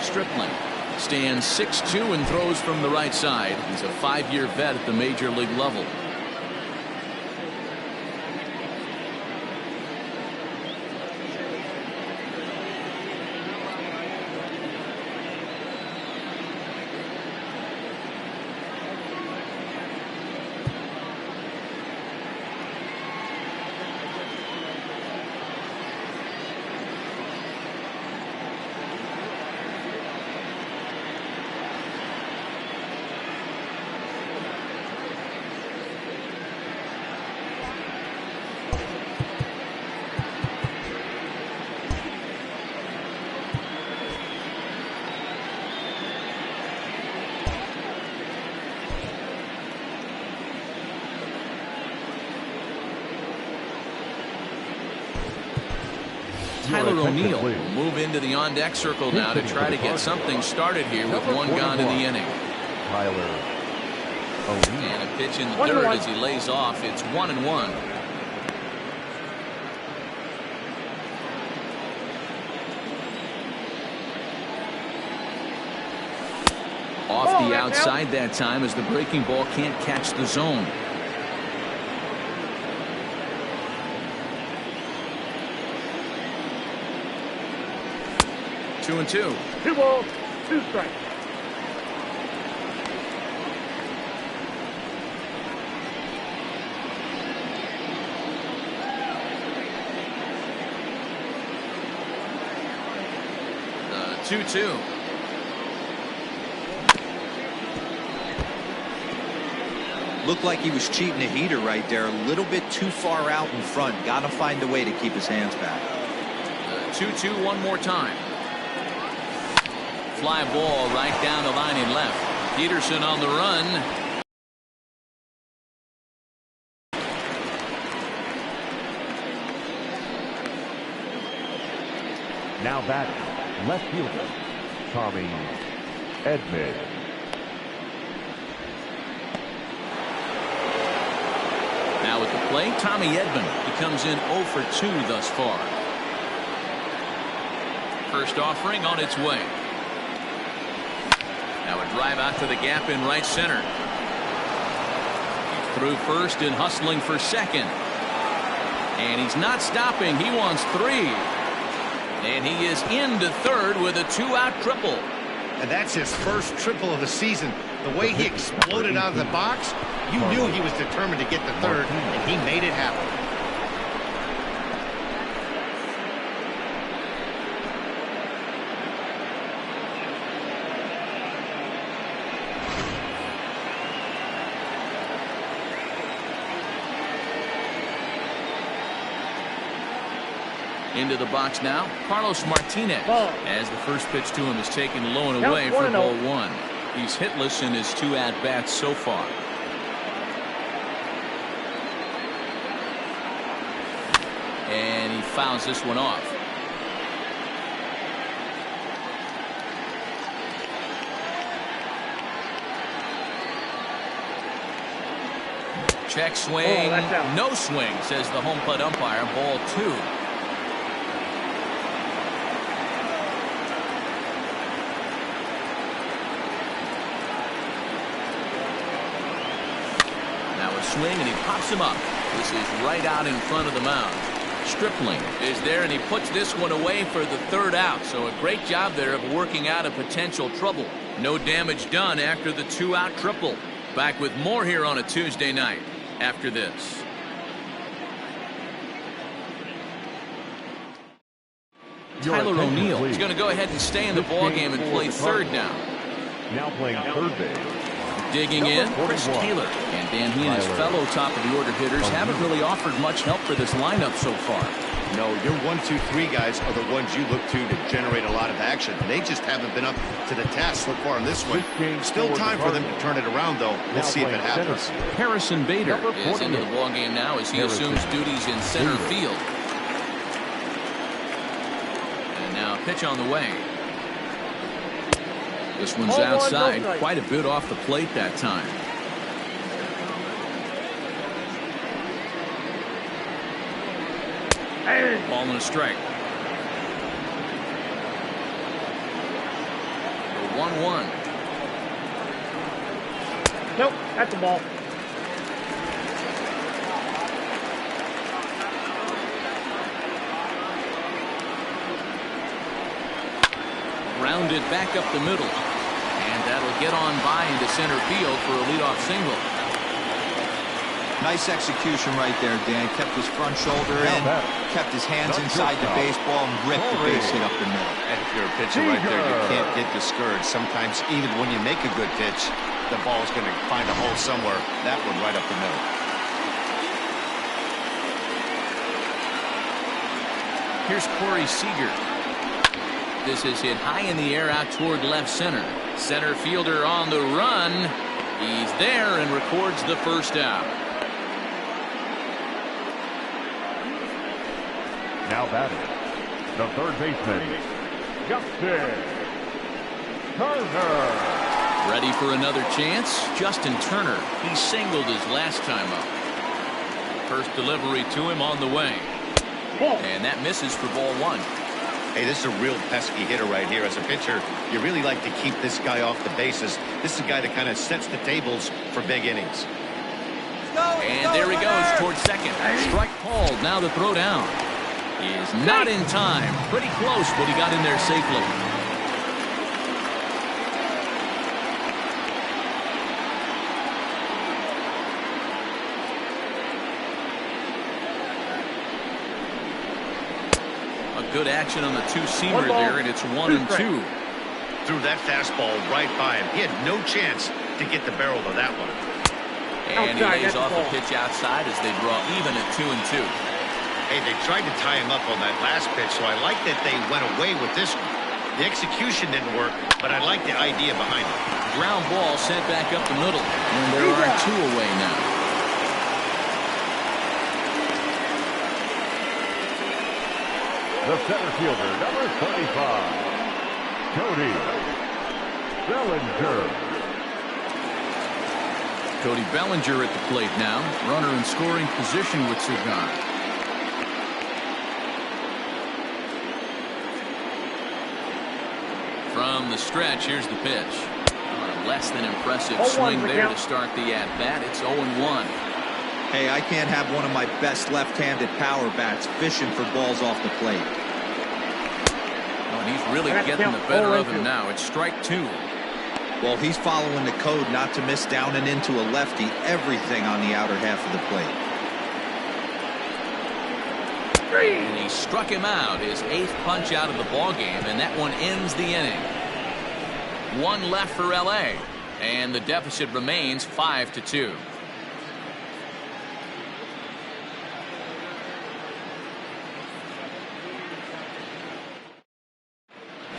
Stripling stands 6'2" and throws from the right side. He's a 5-year vet at the major league level. Tyler O'Neill will move into the on-deck circle now to try to get something started here with one gone in the inning. Tyler O'Neill. And a pitch in the dirt as he lays off. It's 1-1. Off the outside that time as the breaking ball can't catch the zone. Two and two. 2 balls, 2 strikes. The 2-2. Looked like he was cheating a heater right there. A little bit too far out in front. Got to find a way to keep his hands back. The 2-2 one more time. Fly ball right down the line in left. Peterson on the run. Now back, left fielder, Tommy Edman. Now at the plate, Tommy Edman. He comes in 0 for 2 thus far. First offering on its way. Now a drive out to the gap in right center. Through first and hustling for second. And he's not stopping. He wants 3. And he is into third with a 2-out triple. And that's his first triple of the season. The way he exploded out of the box, you knew he was determined to get the third, and he made it happen. Into the box now, Carlos Martinez. Ball. As the first pitch to him is taken low and away for ball 1. He's hitless in his 2 at-bats so far. And he fouls this one off. Check swing. No swing, says the home plate umpire. Ball 2. Swing and he pops him up. This is right out in front of the mound. Stripling is there and he puts this one away for the 3rd out. So a great job there of working out a potential trouble. No damage done after the 2-out triple. Back with more here on a Tuesday night after this. Tyler O'Neill is going to go ahead and stay in the ballgame and play third now. Now playing third base. Digging in, Chris Taylor. And Dan, he and his fellow top-of-the-order hitters haven't really offered much help for this lineup so far. No, your 1, 2, 3 guys are the ones you look to generate a lot of action. They just haven't been up to the task so far in this one. Still time for them to turn it around, though. We'll see if it happens. Harrison Bader is into the ballgame now as he assumes duties in center field. And now a pitch on the way. This one's outside, quite a bit off the plate that time. Ball and a strike. The 1-1. Nope, that's the ball. Grounded back up the middle. And that'll get on by into center field for a leadoff single. Nice execution right there, Dan. Kept his front shoulder in, kept his hands inside the baseball, and ripped the base hit up the middle. And if you're a pitcher right there, you can't get discouraged. Sometimes even when you make a good pitch, the ball's going to find a hole somewhere. That one right up the middle. Here's Corey Seager. This is hit high in the air out toward left center. Center fielder on the run. He's there and records the first out. Now batting, the third baseman, Justin Turner. Ready for another chance? Justin Turner. He singled his last time up. First delivery to him on the way. And that misses for ball one. Hey, this is a real pesky hitter right here. As a pitcher, you really like to keep this guy off the bases. This is a guy that kind of sets the tables for big innings. And there he goes towards second. Strike called. Now the throw down. He is not in time. Pretty close, but he got in there safely. Good action on the two-seamer there, and it's 1-2. Threw that fastball right by him. He had no chance to get the barrel of that one. And he lays off the pitch outside as they draw even at 2-2. Hey, they tried to tie him up on that last pitch, so I like that they went away with this one. The execution didn't work, but I like the idea behind it. Ground ball sent back up the middle, and there are two away now. The center fielder, number 35, Cody Bellinger. Cody Bellinger at the plate now. Runner in scoring position with Sugan. From the stretch, here's the pitch. A less than impressive swing there to start the at-bat. It's 0-1. Hey, I can't have one of my best left-handed power bats fishing for balls off the plate. Oh, and he's really getting the better of him now. It's strike two. Well, he's following the code not to miss down and into a lefty. Everything on the outer half of the plate. And he struck him out, his 8th punch out of the ballgame, and that one ends the inning. One left for L.A., and the deficit remains 5-2.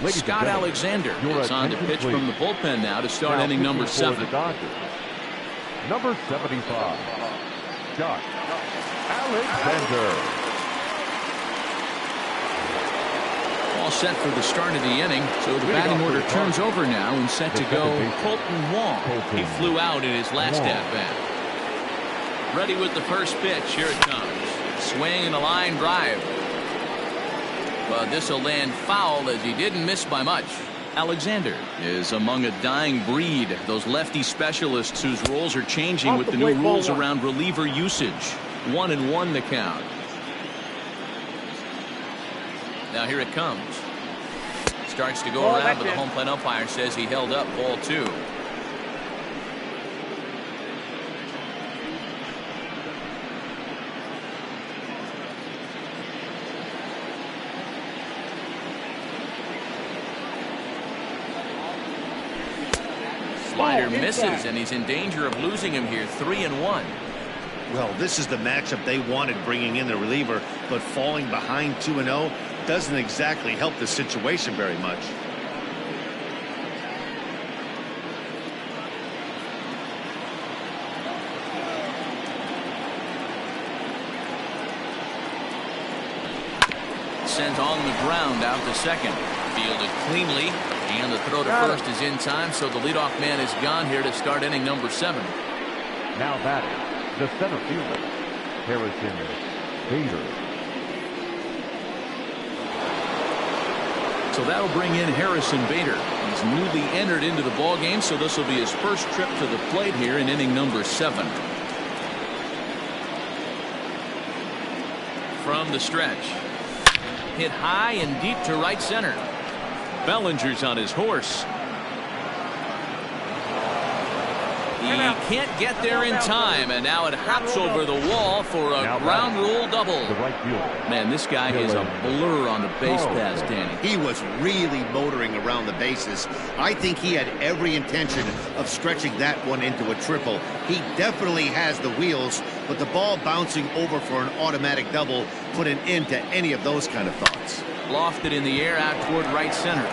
Scott Alexander is on the pitch from the bullpen now to start inning number 7. Number 75, Scott Alexander. All set for the start of the inning, so the batting order turns over now and set to go Colton Wong. He flew out in his last at-bat. Ready with the first pitch. Here it comes. Swing and a line drive. But this will land foul as he didn't miss by much. Alexander is among a dying breed. Those lefty specialists whose roles are changing with the new rules around reliever usage. 1-1 the count. Now here it comes. Starts to go around, but the home plate umpire says he held up ball 2. Slider misses, and he's in danger of losing him here. 3-1. Well, this is the matchup they wanted, bringing in the reliever, but falling behind 2-0 doesn't exactly help the situation very much. Sent on the ground out to second. Fielded cleanly, and the throw to first is in time, so the leadoff man is gone here to start inning number 7. Now batting, the center fielder, Harrison Bader. So that'll bring in Harrison Bader. He's newly entered into the ball game, so this will be his first trip to the plate here in inning number 7. From the stretch. Hit high and deep to right center. Bellinger's on his horse. He can't get there in time, and now it hops over the wall for a ground rule double. Man, this guy is a blur on the base pass, Danny. He was really motoring around the bases. I think he had every intention of stretching that one into a triple. He definitely has the wheels, but the ball bouncing over for an automatic double put an end to any of those kind of thoughts. Lofted in the air out toward right center.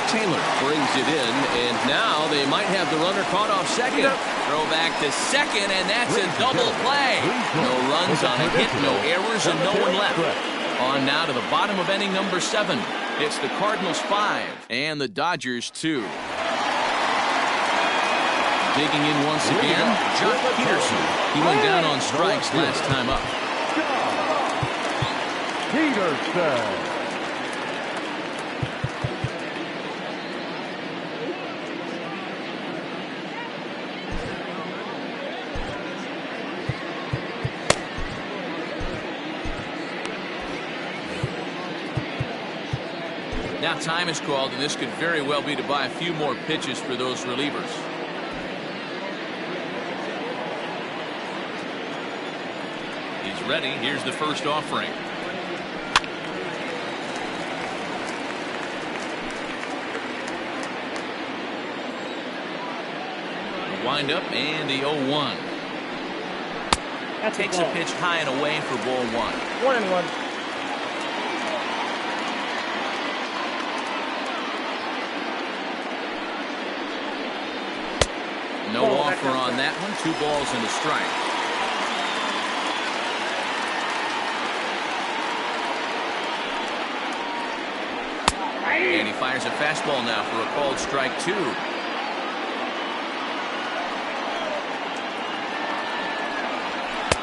Taylor brings it in, and now they might have the runner caught off second. Throw back to second, and that's a double play. No runs on a hit, no errors, and no one left. On now to the bottom of inning number 7. It's the Cardinals 5 and the Dodgers 2. Digging in once again, Jock Peterson. He went down on strikes last time up. Peterson. Now time is called, and this could very well be to buy a few more pitches for those relievers. He's ready. Here's the first offering. The windup and the 0-1. Takes a pitch high and away for ball 1. 1-1. No offer on that one. 2 balls and a strike. And he fires a fastball now for a called strike 2.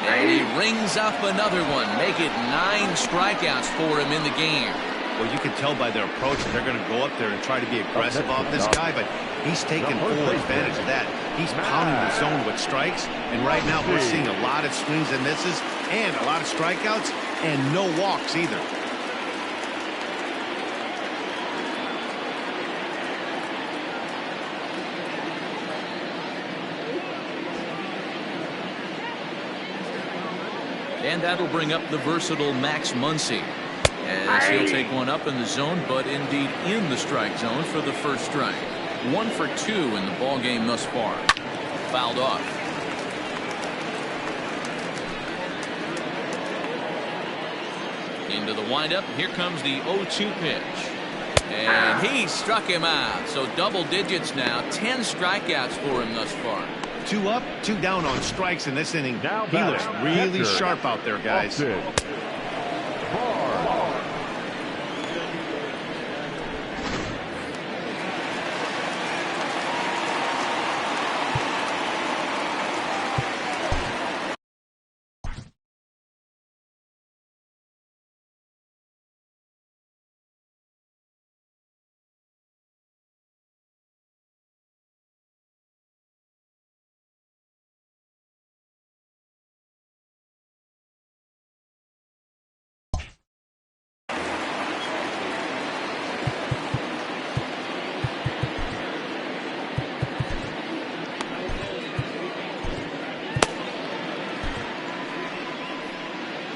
And he rings up another one. Make it 9 strikeouts for him in the game. Well, you can tell by their approach that they're going to go up there and try to be aggressive off this guy, but he's taking full advantage of that. He's pounding the zone with strikes, and right now we're seeing a lot of swings and misses and a lot of strikeouts and no walks either. And that'll bring up the versatile Max Muncy, as he'll take one up in the zone, but indeed in the strike zone for the first strike. 1 for 2 in the ball game thus far. Fouled off. Into the windup. Here comes the 0-2 pitch. And he struck him out. So double digits now. 10 strikeouts for him thus far. 2 up, 2 down on strikes in this inning. He looks really sharp out there, guys.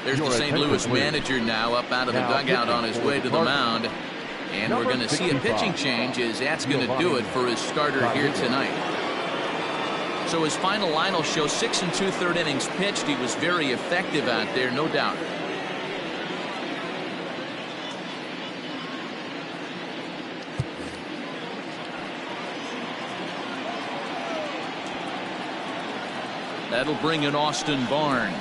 There's the St. Louis manager now up out of the dugout on his way to the mound. And we're going to see a pitching change, as that's going to do it for his starter here tonight. So his final line will show 6 2/3 innings pitched. He was very effective out there, no doubt. That'll bring in Austin Barnes,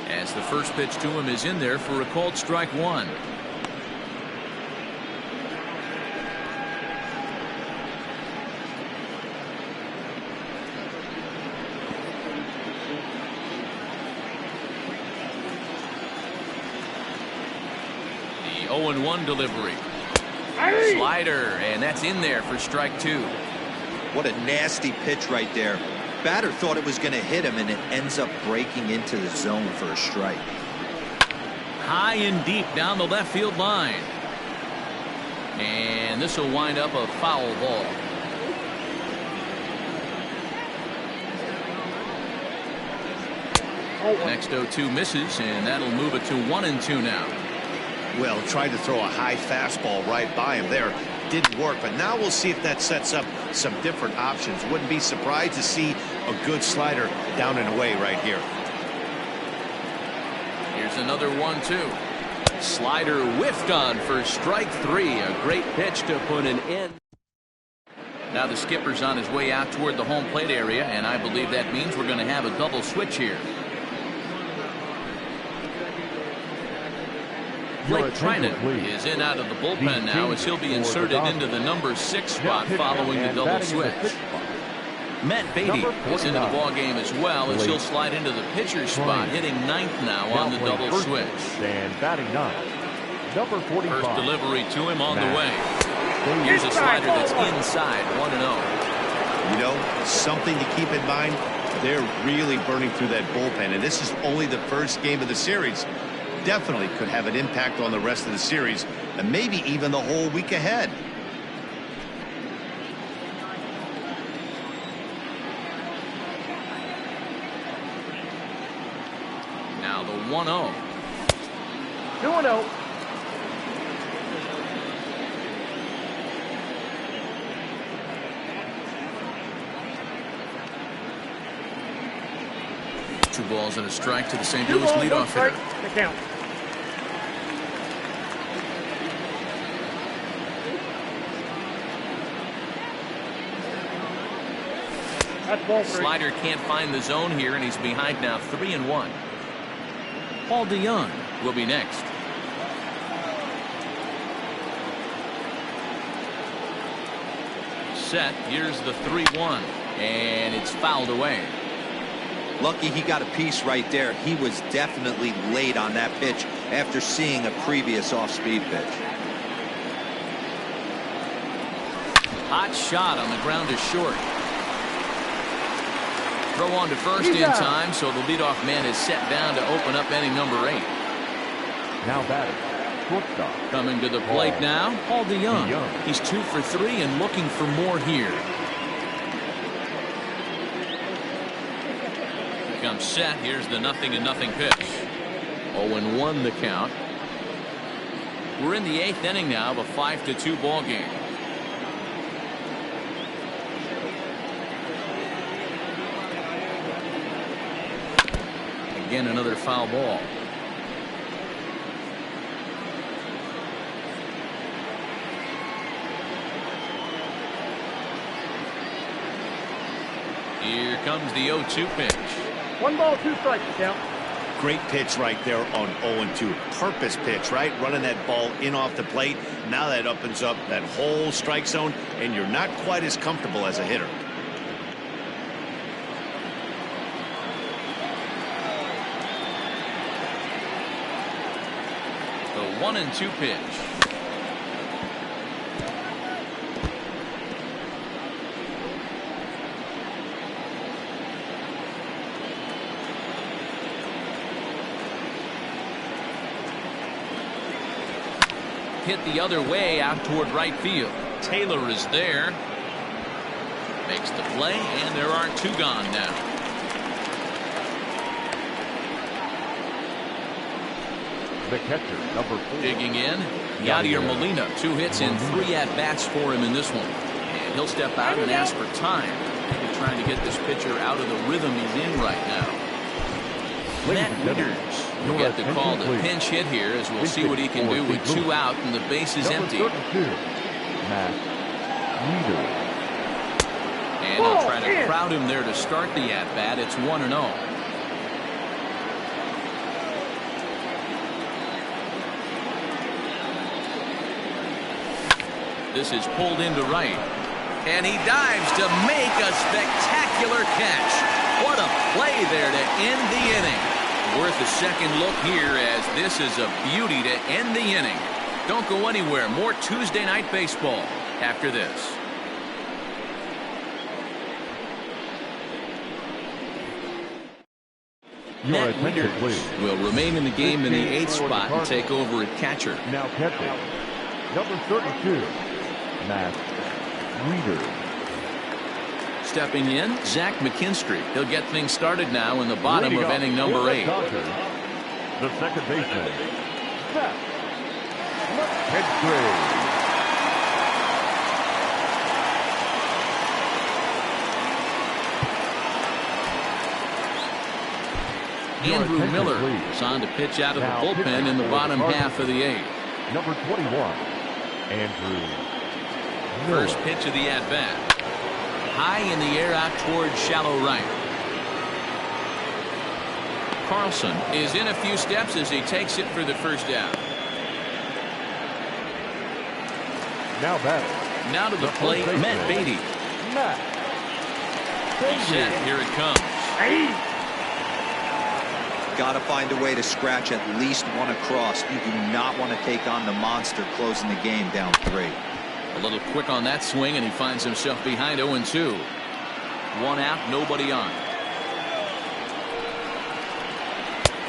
as the first pitch to him is in there for a called strike 1. The 0-1 delivery. Slider, and that's in there for strike 2. What a nasty pitch right there. Batter thought it was going to hit him, and it ends up breaking into the zone for a strike. High and deep down the left field line. And this will wind up a foul ball. Next 0-2 misses, and that'll move it to 1-2 now. Well, tried to throw a high fastball right by him there. Didn't work, but now we'll see if that sets up some different options. Wouldn't be surprised to see a good slider down and away right here. Here's another 1-2. Slider whiffed on for strike 3. A great pitch to put an end. Now the skipper's on his way out toward the home plate area, and I believe that means we're going to have a double switch here. Blake Trinan is in out of the bullpen now as he'll be inserted into the number 6 spot following the double switch. Matt Beatty is into the ball game as well as he'll slide into the pitcher's spot, hitting 9th now on the double switch. And batting 9, number 45. First delivery to him on the way. Here's a slider that's inside, 1-0. You know, something to keep in mind, they're really burning through that bullpen, and this is only the first game of the series. Definitely could have an impact on the rest of the series, and maybe even the whole week ahead. Now the 1-0. 2-0. Two balls and a strike to the St. Louis leadoff hitter. The count. That's ball 3. Slider can't find the zone here, and he's behind now 3-1. Paul DeYoung will be next. Set. Here's the 3-1, and it's fouled away. Lucky he got a piece right there. He was definitely late on that pitch after seeing a previous off-speed pitch. Hot shot on the ground is short. Throw on to first in time, so the leadoff man is set down to open up inning number 8. Now batting, shortstop. Coming to the plate now, Paul DeYoung. He's 2 for 3 and looking for more here. Comes set. Here's the 0-0 pitch. 0-1 the count. We're in the 8th inning now of a 5-2 ball game. Again, another foul ball. Here comes the 0-2 pitch. 1 ball, 2 strikes, the count. Great pitch right there on 0-2. Purpose pitch, right? Running that ball in off the plate. Now that opens up that whole strike zone, and you're not quite as comfortable as a hitter. The 1-2 pitch. Hit the other way out toward right field. Taylor is there. Makes the play, and there are 2 gone now. The catcher, number 4. Digging in, Yadier Molina. 2 hits in 3 at-bats for him in this one. And he'll step out and ask for time. Maybe trying to get this pitcher out of the rhythm he's in right now. Matt Wieters will get the call to pinch hit here, as we'll see what he can do with 2 out and the base is empty. Matt Wieters. And they'll try to crowd him there to start the at-bat. It's 1-0. This is pulled into right. And he dives to make a spectacular catch. What a play there to end the inning. Worth a second look here, as this is a beauty to end the inning. Don't go anywhere. More Tuesday Night Baseball after this. Matt Wieters will remain in the game in the 8th spot and take over at catcher. Now catching, number 32, Matt Wieters. Stepping in, Zach McKinstry. He'll get things started now in the bottom of inning number 8. The second baseman, Zach McKinstry. Andrew Miller is on to pitch out of the bullpen in the bottom half of the 8th. Number 21, Andrew Miller. First pitch of the at-bat. High in the air out towards shallow right. Carlson is in a few steps as he takes it for the first out. Now batting. Now to the plate, Matt Beatty. Matt. Set, here it comes. Got to find a way to scratch at least one across. You do not want to take on the monster closing the game down 3. A little quick on that swing, and he finds himself behind 0-2. 1 out, nobody on.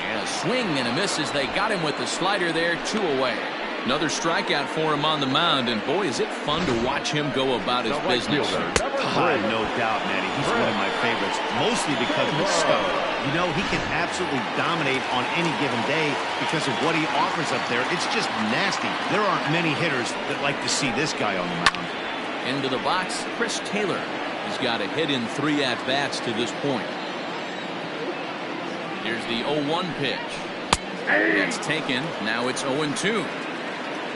And a swing and a miss as they got him with the slider there, 2 away. Another strikeout for him on the mound, and boy, is it fun to watch him go about his business. No doubt, Matty. He's one of my favorites, mostly because of his stuff. You know, he can absolutely dominate on any given day because of what he offers up there. It's just nasty. There aren't many hitters that like to see this guy on the mound. Into the box, Chris Taylor. He's got a hit in 3 at-bats to this point. Here's the 0-1 pitch. That's taken. Now it's 0-2.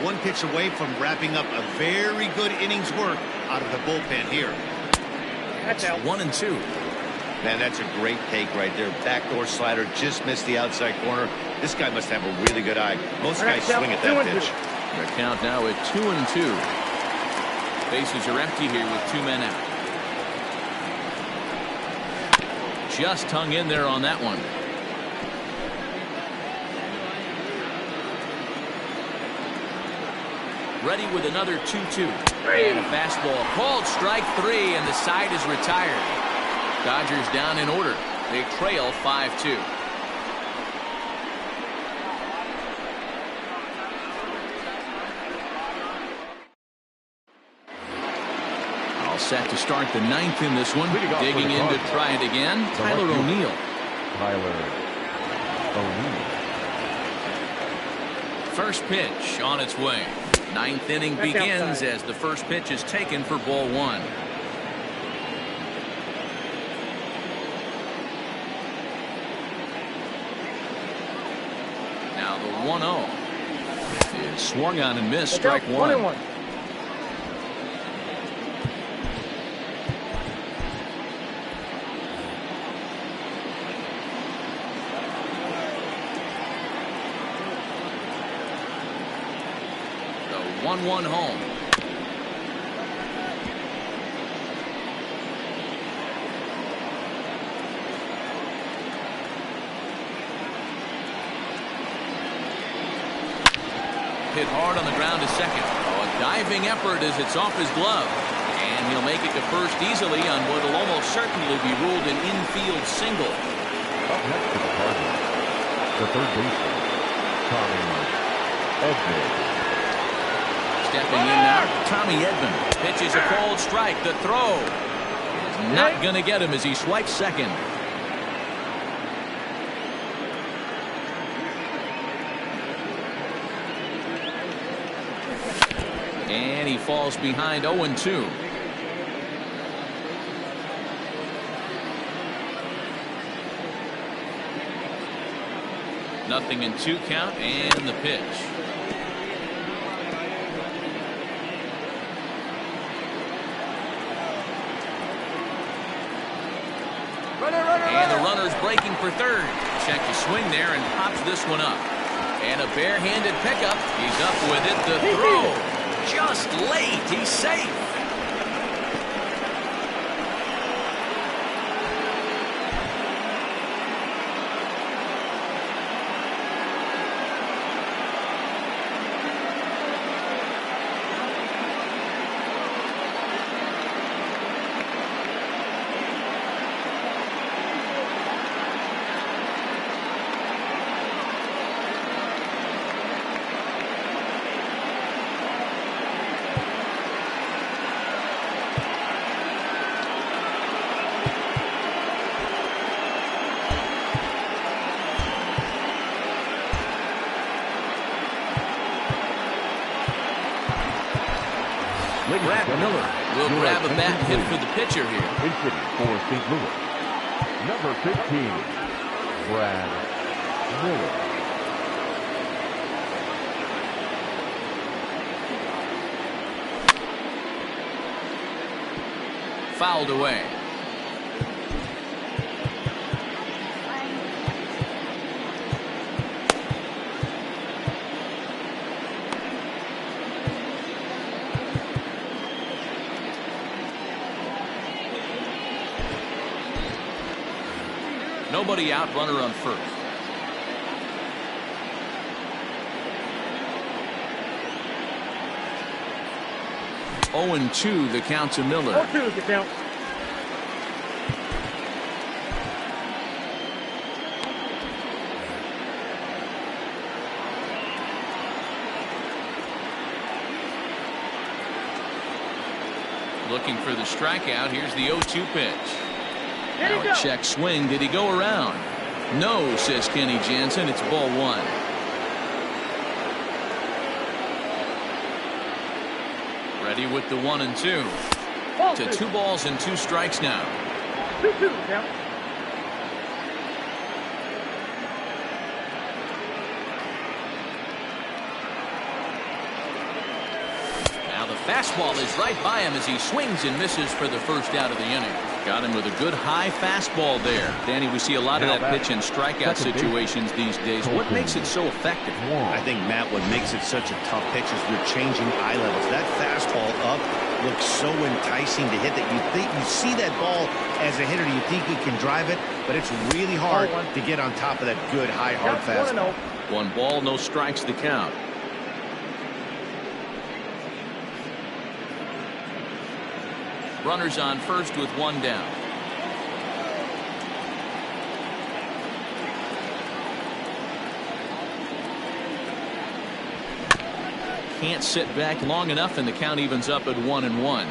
1 pitch away from wrapping up a very good innings work out of the bullpen here. That's out. 1-2. Man, that's a great take right there. Backdoor slider, just missed the outside corner. This guy must have a really good eye. Most guys swing at that pitch. The count now at 2-2. Bases are empty here with 2 men out. Just hung in there on that one. Ready with another 2-2. And a fastball called strike 3, and the side is retired. Dodgers down in order. They trail 5-2. All set to start the 9th in this one. Digging in to try it again, Tyler O'Neill. First pitch on its way. 9th inning begins as the first pitch is taken for ball 1. Now the 1-0 is swung on and missed. Strike 1. 1-1. The 1-1 home. Hit hard on the ground to second. Oh, a diving effort as it's off his glove. And he'll make it to first easily on what will almost certainly be ruled an infield single. Up next to the Cardinals, the third baseman, Tommy Edman. Stepping in now, Tommy Edman. Pitches a cold strike. The throw is not going to get him as he swipes second. And he falls behind 0-2. Nothing in 2 count, and the pitch. And the runner's breaking for third. Check the swing there and pops this one up. And a barehanded pickup. He's up with it. The throw. Just late. He's safe. Brad Miller will grab a bat and hit for the pitcher here. Pitching for St. Louis, number 15, Brad Miller. Fouled away. Nobody out, runner on first. 0-2 the count to Miller. 0-2 the count. Looking for the strikeout. Here's the 0-2 pitch. Now a check swing. Did he go around? No, says Kenny Jansen. It's ball one. Ready with the 1-2. To 2 balls and 2 strikes now. 2-2 count. Now the fastball is right by him as he swings and misses for the first out of the inning. Got him with a good high fastball there. Danny, we see a lot of that pitch in strikeout situations these days. What makes it so effective? I think, Matt, what makes it such a tough pitch is you're changing eye levels. That fastball up looks so enticing to hit that you see that ball as a hitter, you think you can drive it, but it's really hard to get on top of that good high hard fastball. 1 ball, no strikes to count. Runners on first with 1 down. Can't sit back long enough, and the count evens up at 1-1.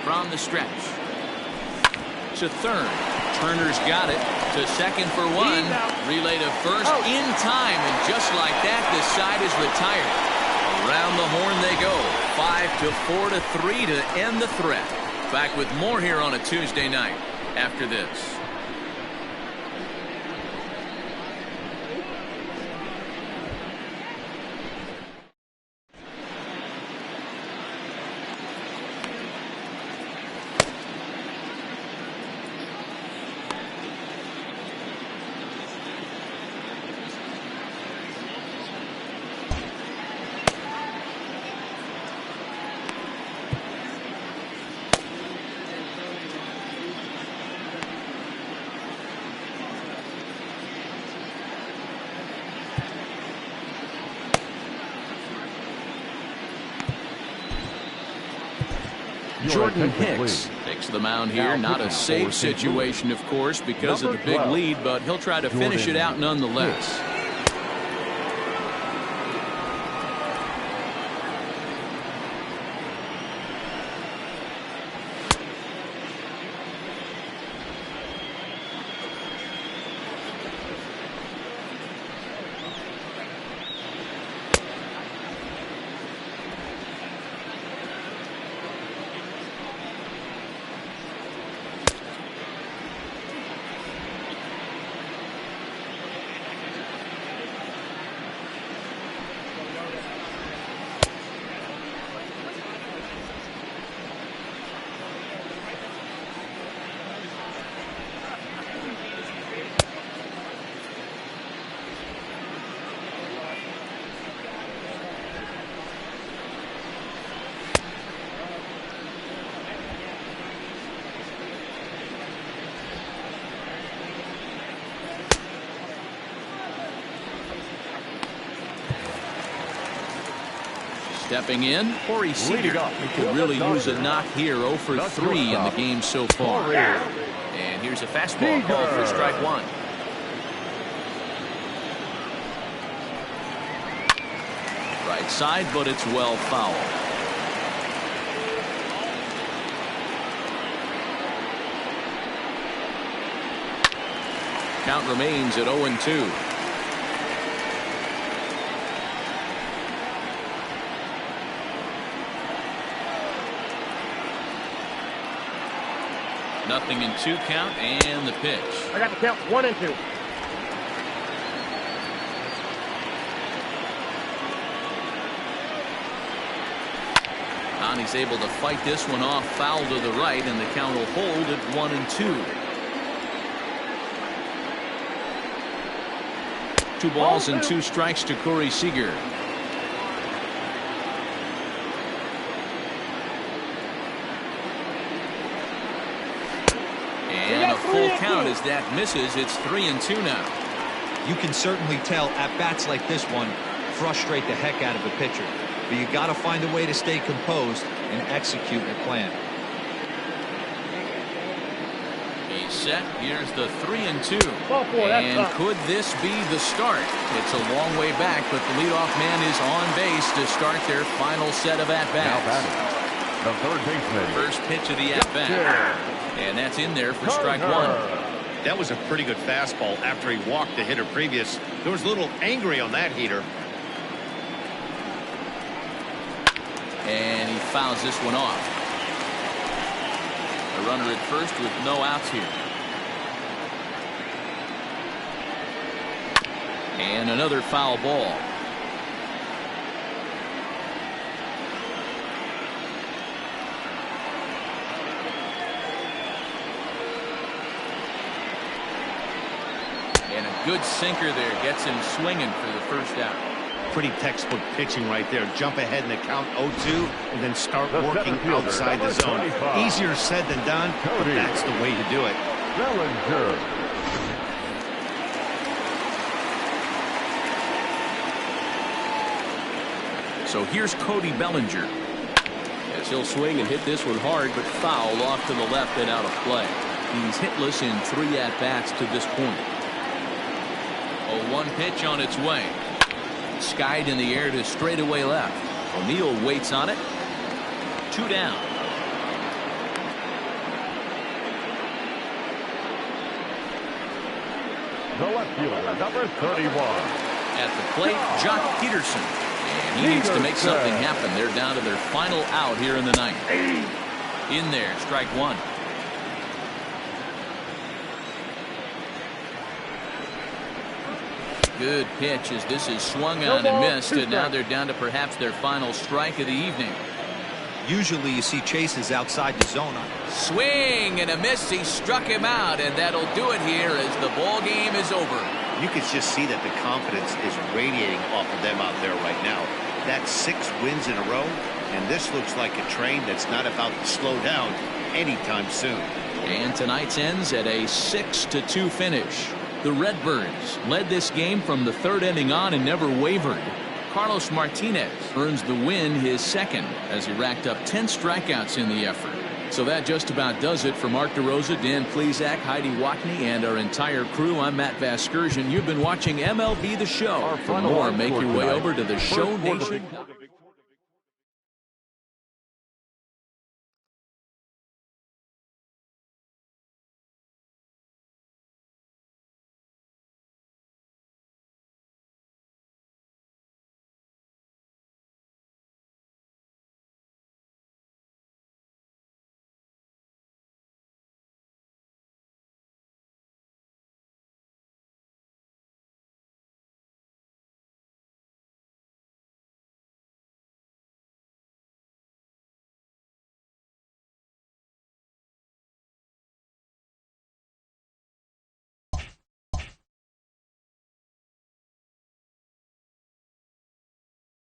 From the stretch to third. Turner's got it to second for 1. Relay to first in time, and just like that, the side is retired. Around the horn they go. 5-4 to 3 to end the threat. Back with more here on a Tuesday night after this. Jordan Hicks takes the mound here. Not a safe situation, of course, because of the big lead, but he'll try to finish it out nonetheless. Stepping in, Corey Seager could really use a knock here. 0 for 3 in the game so far. And here's a fastball called for strike 1. Right side, but it's well fouled. Count remains at 0-2. Nothing in 2 count, and the pitch. I got the count 1-2. He's able to fight this one off, foul to the right, and the count will hold at 1-2. 2 balls and 2 strikes to Corey Seager. that misses. It's 3-2 now. You can certainly tell at bats like this one frustrate the heck out of a pitcher. But you got to find a way to stay composed and execute your plan. He's set. Here's the 3-2. Ball four, that's And up. could this be the start? It's a long way back, but the leadoff man is on base to start their final set of Now at-bats. batting, the third baseman. First pitch of the at-bat. And that's in there for strike one. That was a pretty good fastball after he walked the hitter previous. There was a little angry on that heater. And he fouls this one off. A runner at first with no outs here. And another foul ball. And a good sinker there gets him swinging for the first out. Pretty textbook pitching right there. Jump ahead in the count 0-2 and then start The working center fielder, outside the number zone. 25. Easier said than done, but Cody that's the way to do it. Bellinger. So here's Cody Bellinger. As he'll swing and hit this one hard, but foul off to the left and out of play. He's hitless in 3 at-bats to this point. A 1 pitch on its way. Skied in the air to straightaway left. O'Neill waits on it. 2 down. The left fielder, number 31. At the plate, Jock Peterson. And he needs to make something happen. They're down to their final out here in the ninth. In there, strike one. Good pitch as this is swung on and missed, and now they're down to perhaps their final strike of the evening. Usually you see chases outside the zone. Swing and a miss. He struck him out, and that'll do it here as the ball game is over. You can just see that the confidence is radiating off of them out there right now. That's 6 wins in a row, and this looks like a train that's not about to slow down anytime soon. And tonight's ends at a 6-2 finish. The Redbirds led this game from the 3rd inning on and never wavered. Carlos Martinez earns the win, his second, as he racked up 10 strikeouts in the effort. So that just about does it for Mark DeRosa, Dan Plesac, Heidi Watney, and our entire crew. I'm Matt Vasgersian. You've been watching MLB The Show. For more, make your way over to the Show Nation.